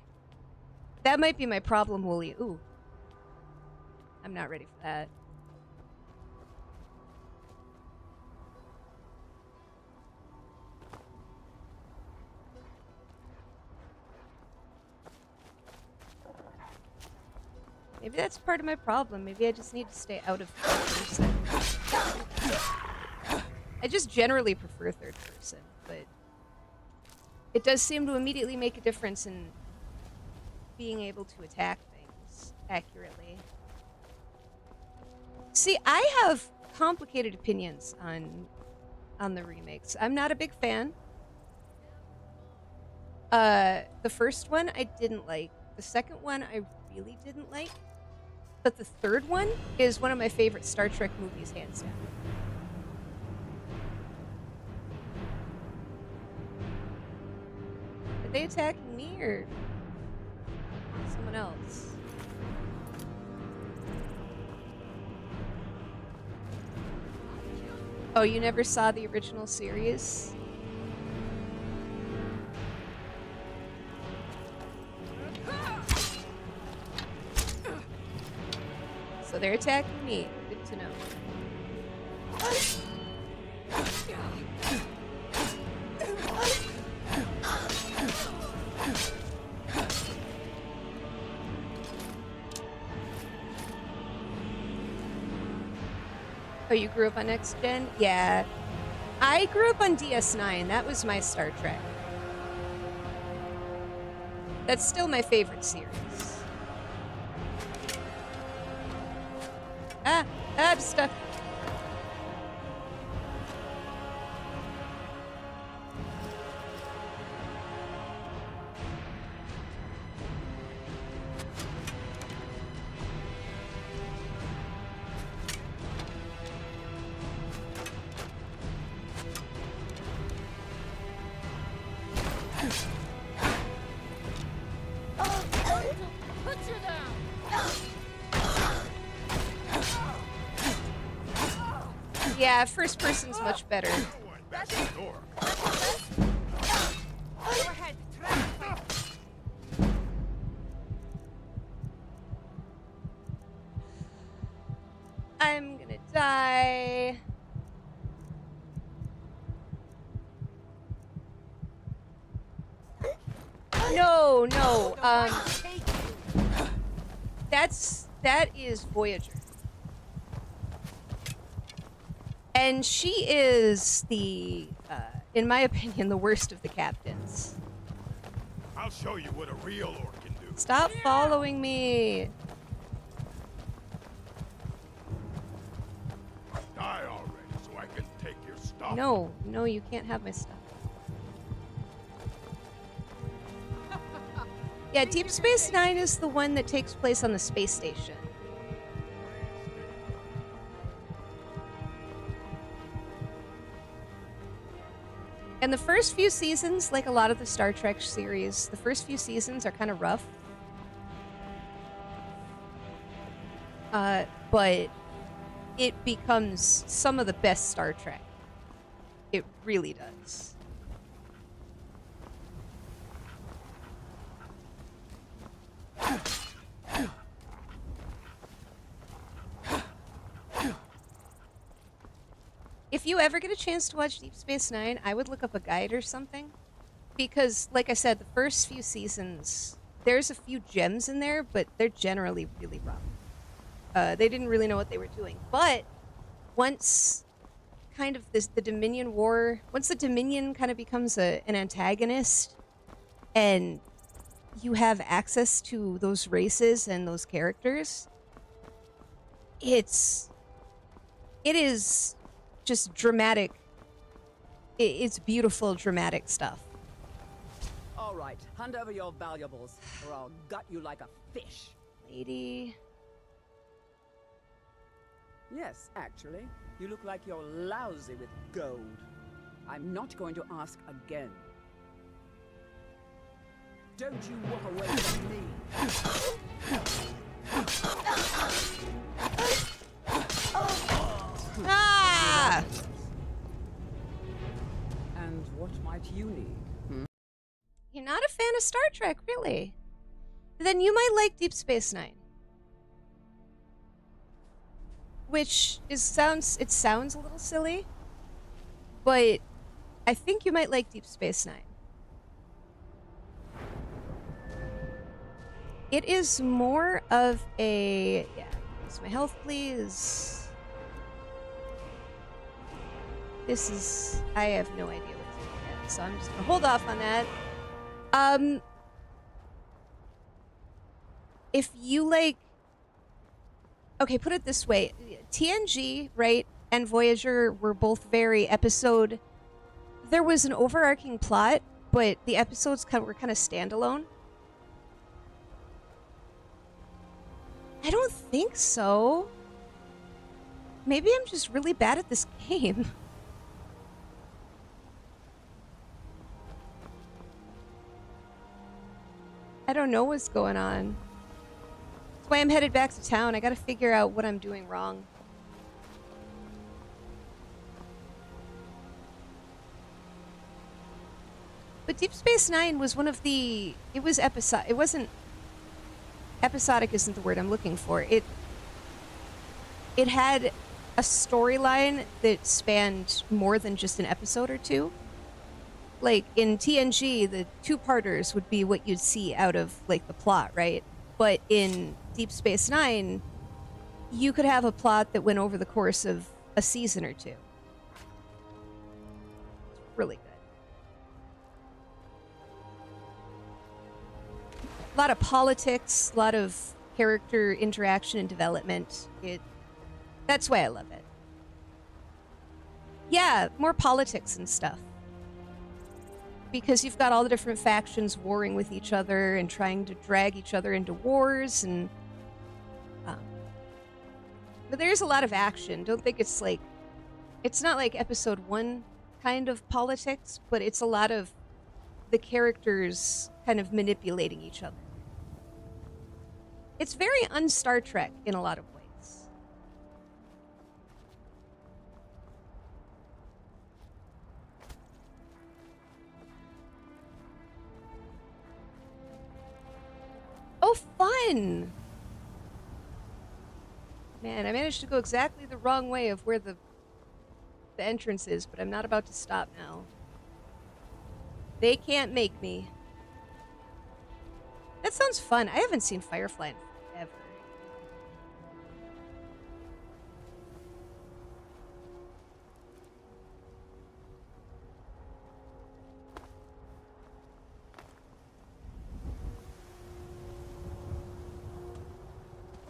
that might be my problem, Wooly. Ooh. I'm not ready for that. Maybe that's part of my problem. Maybe I just need to stay out of third person. I just generally prefer third person, but it does seem to immediately make a difference in being able to attack things accurately. See, I have complicated opinions on the remakes. I'm not a big fan. The first one I didn't like. The second one I really didn't like. But the third one is one of my favorite Star Trek movies, hands down. Are they attacking me or someone else? Oh, you never saw the original series? So they're attacking me. Good to know. Oh, you grew up on Next Gen? Yeah. I grew up on DS9. That was my Star Trek. That's still my favorite series. I'm stuck. Yeah, first person's much better. I'm gonna die. No, that is Voyager. And she is the, in my opinion, the worst of the captains. I'll show you what a real orc can do. Stop following me. Die already so I can take your stuff. No, you can't have my stuff. Yeah, Deep Space Nine is the one that takes place on the space station. And the first few seasons, like a lot of the Star Trek series, the first few seasons are kind of rough. but it becomes some of the best Star Trek. It really does. If you ever get a chance to watch Deep Space Nine, I would look up a guide or something. Because, like I said, the first few seasons, there's a few gems in there, but they're generally really rough. They didn't really know what they were doing. But once kind of the Dominion War, once the Dominion kind of becomes an antagonist, and you have access to those races and those characters, it is just dramatic. It's beautiful, dramatic stuff. All right, hand over your valuables, or I'll gut you like a fish. Lady. Yes, actually. You look like you're lousy with gold. I'm not going to ask again. Don't you walk away from me. Ah! And what might you need? You're not a fan of Star Trek, really? Then you might like Deep Space Nine. Which sounds a little silly, but I think you might like Deep Space Nine. It is more of a... Yeah, use my health, please. This is... I have no idea what to do yet, so I'm just gonna hold off on that. If you like... Okay, put it this way. TNG, right, and Voyager were both very episode... There was an overarching plot, but the episodes were kind of standalone. I don't think so. Maybe I'm just really bad at this game. I don't know what's going on. That's why I'm headed back to town. I gotta figure out what I'm doing wrong. But Deep Space Nine was one of the... It was episodic. It wasn't... Episodic isn't the word I'm looking for. It had a storyline that spanned more than just an episode or two. Like, in TNG, the two-parters would be what you'd see out of, like, the plot, right? But in Deep Space Nine, you could have a plot that went over the course of a season or two. It's really good. A lot of politics, a lot of character interaction and development. That's why I love it. Yeah, more politics and stuff. Because you've got all the different factions warring with each other and trying to drag each other into wars, and but there's a lot of action. Don't think it's like... It's not like episode 1 kind of politics, but it's a lot of the characters kind of manipulating each other. It's very un-Star Trek in a lot of ways. Oh, fun! Man, I managed to go exactly the wrong way of where the entrance is, but I'm not about to stop now. They can't make me. That sounds fun. I haven't seen Firefly in forever.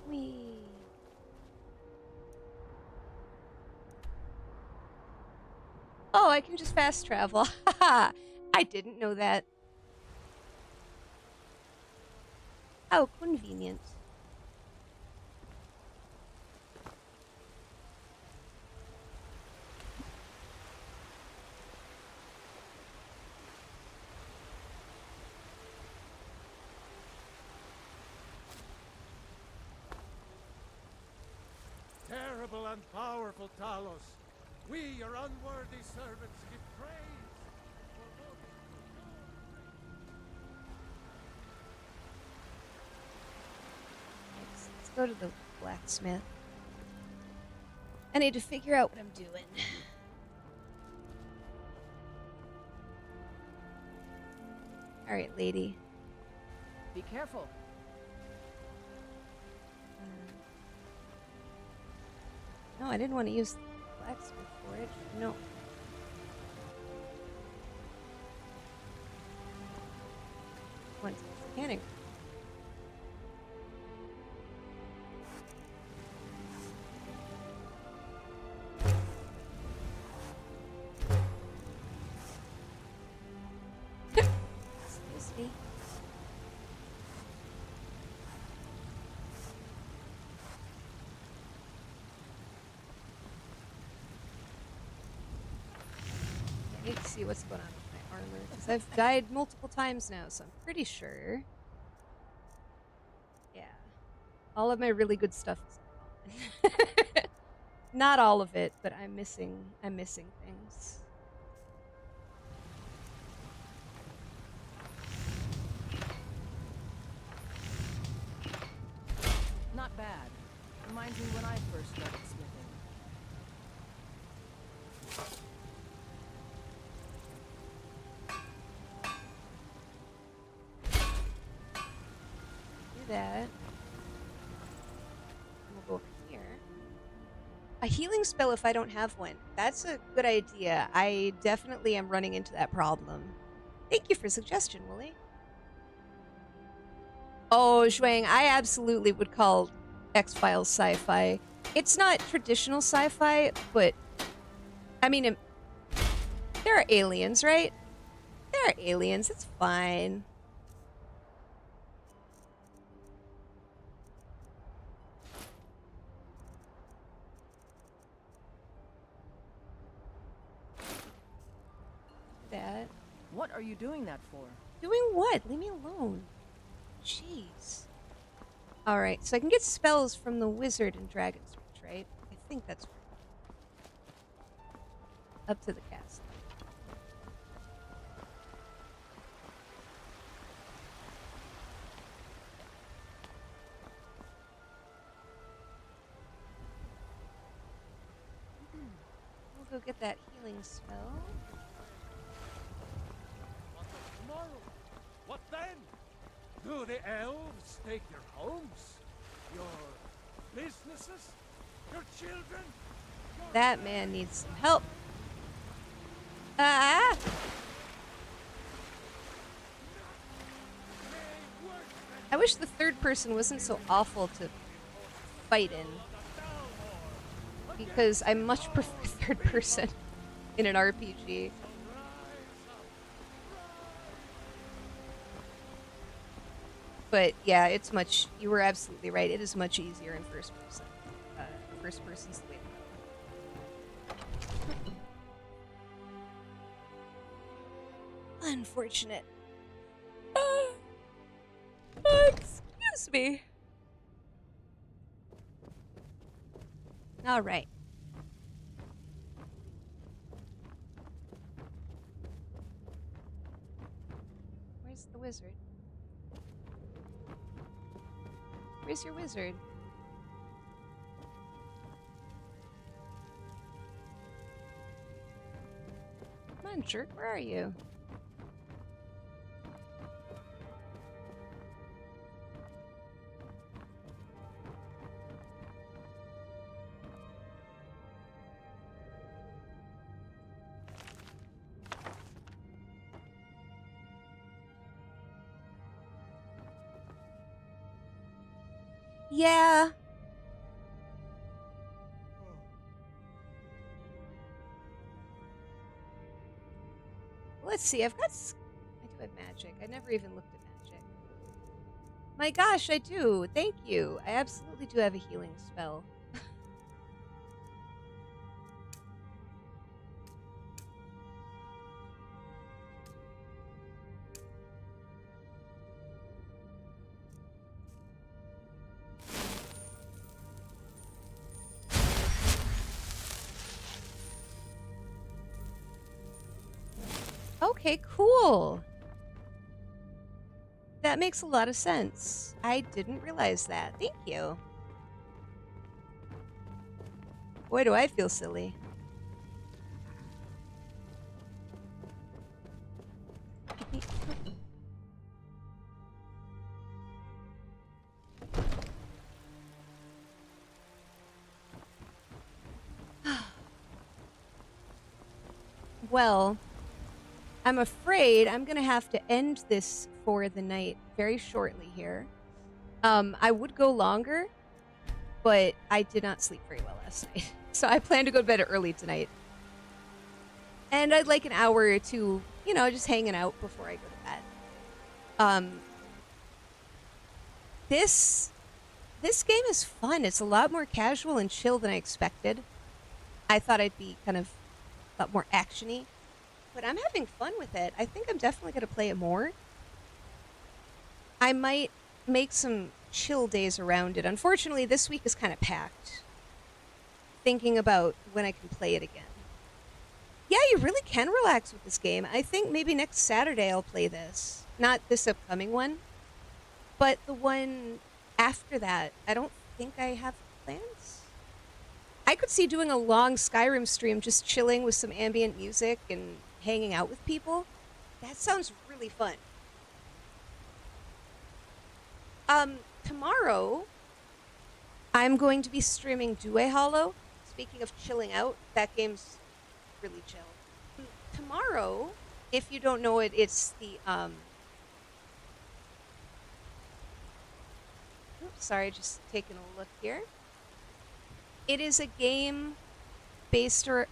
Whee. Oh, I can just fast travel. Haha. I didn't know that. How convenient. noble and powerful Talos. We, your unworthy servants, give praise. Let's go to the blacksmith. I need to figure out what I'm doing. All right, lady. Be careful. No, I didn't want to use the blacksmith for it. No. Went to the mechanic. Excuse me. I need to see what's going on with my armor, because I've died multiple times now, so I'm pretty sure. Yeah. All of my really good stuff is gone. Not all of it, but I'm missing things. Not bad. Reminds me when I first started smithing. Do that. And we'll go over here. A healing spell if I don't have one. That's a good idea. I definitely am running into that problem. Thank you for suggestion, Wooly. Oh, Zhuang, I absolutely would call X-Files sci-fi. It's not traditional sci-fi, but I mean, there are aliens, right? There are aliens. It's fine. That. What are you doing that for? Doing what? Leave me alone. Jeez. Alright, so I can get spells from the wizard in Dragon's Reach, right? I think that's right. Up to the castle. We'll go get that healing spell. Tomorrow. What then? Do the elves take your homes? Your businesses? Your children? That man needs some help. Ah! I wish the third person wasn't so awful to fight in. Because I much prefer third person in an RPG. But yeah, it's much. You were absolutely right. It is much easier in first person. First person's the way to go. Unfortunate. Excuse me. All right. Where's the wizard? Where's your wizard? Come on, jerk, where are you? Yeah. Let's see, I've got... I do have magic. I never even looked at magic. My gosh, I do. Thank you. I absolutely do have a healing spell. Okay, cool. That makes a lot of sense. I didn't realize that. Thank you. Boy, do I feel silly. Well, I'm afraid I'm going to have to end this for the night very shortly here. I would go longer, but I did not sleep very well last night. So I plan to go to bed early tonight. And I'd like an hour or two, you know, just hanging out before I go to bed. This game is fun. It's a lot more casual and chill than I expected. I thought I'd be kind of a lot more action-y, but I'm having fun with it. I think I'm definitely going to play it more. I might make some chill days around it. Unfortunately, this week is kind of packed. Thinking about when I can play it again. Yeah, you really can relax with this game. I think maybe next Saturday I'll play this. Not this upcoming one, but the one after that. I don't think I have plans. I could see doing a long Skyrim stream, just chilling with some ambient music and hanging out with people. That sounds really fun. Tomorrow, I'm going to be streaming Due Hollow. Speaking of chilling out, that game's really chill. Tomorrow, if you don't know it, it's the, oops, sorry, just taking a look here. It is a game based or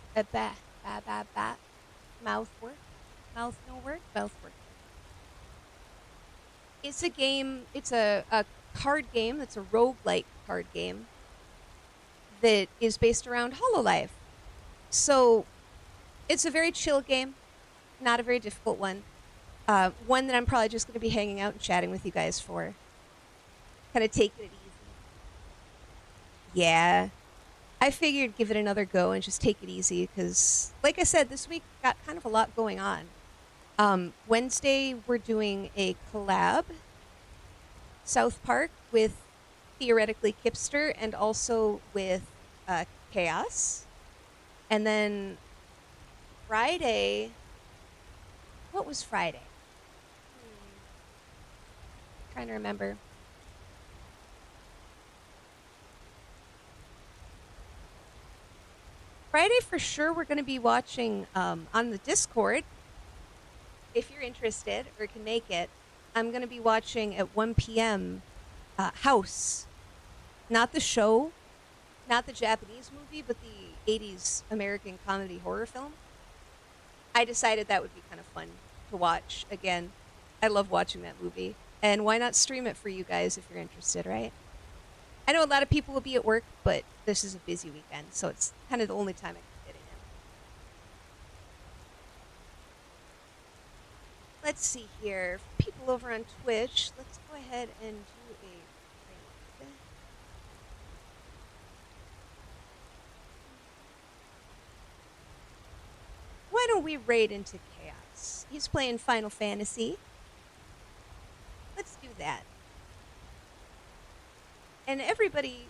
mouth work. It's a game, it's a card game, it's a roguelike card game that is based around Hololive. So it's a very chill game, not a very difficult one. One that I'm probably just going to be hanging out and chatting with you guys for. Kind of taking it easy. Yeah. I figured give it another go and just take it easy because, like I said, this week got kind of a lot going on. Wednesday, we're doing a collab, South Park, with theoretically Kipster and also with Chaos. And then Friday, what was Friday? Trying to remember. Friday, for sure, we're going to be watching on the Discord. If you're interested or can make it, I'm going to be watching at 1 p.m. House. Not the show, not the Japanese movie, but the 80s American comedy horror film. I decided that would be kind of fun to watch again. I love watching that movie. And why not stream it for you guys if you're interested, right? I know a lot of people will be at work, but this is a busy weekend, so it's kind of the only time I can fit it in. Let's see here. For people over on Twitch, let's go ahead and do a raid. Why don't we raid into Chaos? He's playing Final Fantasy. Let's do that. And everybody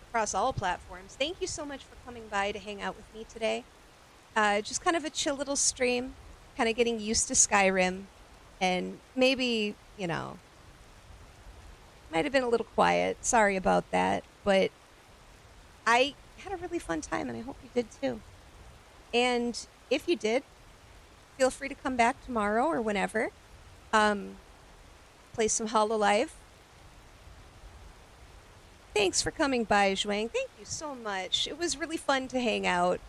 across all platforms, thank you so much for coming by to hang out with me today. Just kind of a chill little stream, kind of getting used to Skyrim, and maybe, you know, might have been a little quiet. Sorry about that, but I had a really fun time, and I hope you did too. And if you did, feel free to come back tomorrow or whenever. Play some Hololive. Thanks for coming by, Zhuang. Thank you so much. It was really fun to hang out.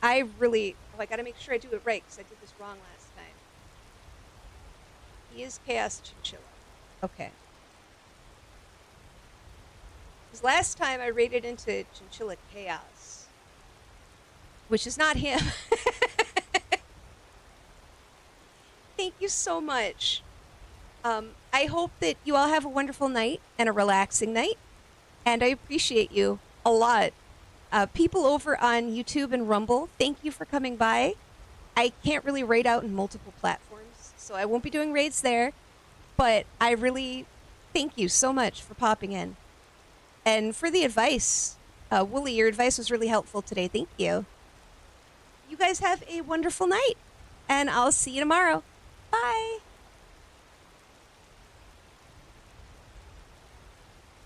I gotta make sure I do it right because I did this wrong last time. He is Chaos Chinchilla. Okay. Because last time I raided into Chinchilla Chaos, which is not him. Thank you so much. I hope that you all have a wonderful night and a relaxing night. And I appreciate you a lot. People over on YouTube and Rumble, thank you for coming by. I can't really raid out in multiple platforms, so I won't be doing raids there. But I really thank you so much for popping in. And for the advice. Wooly, your advice was really helpful today. Thank you. You guys have a wonderful night. And I'll see you tomorrow. Bye.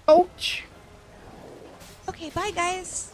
Ouch. Okay, bye, guys.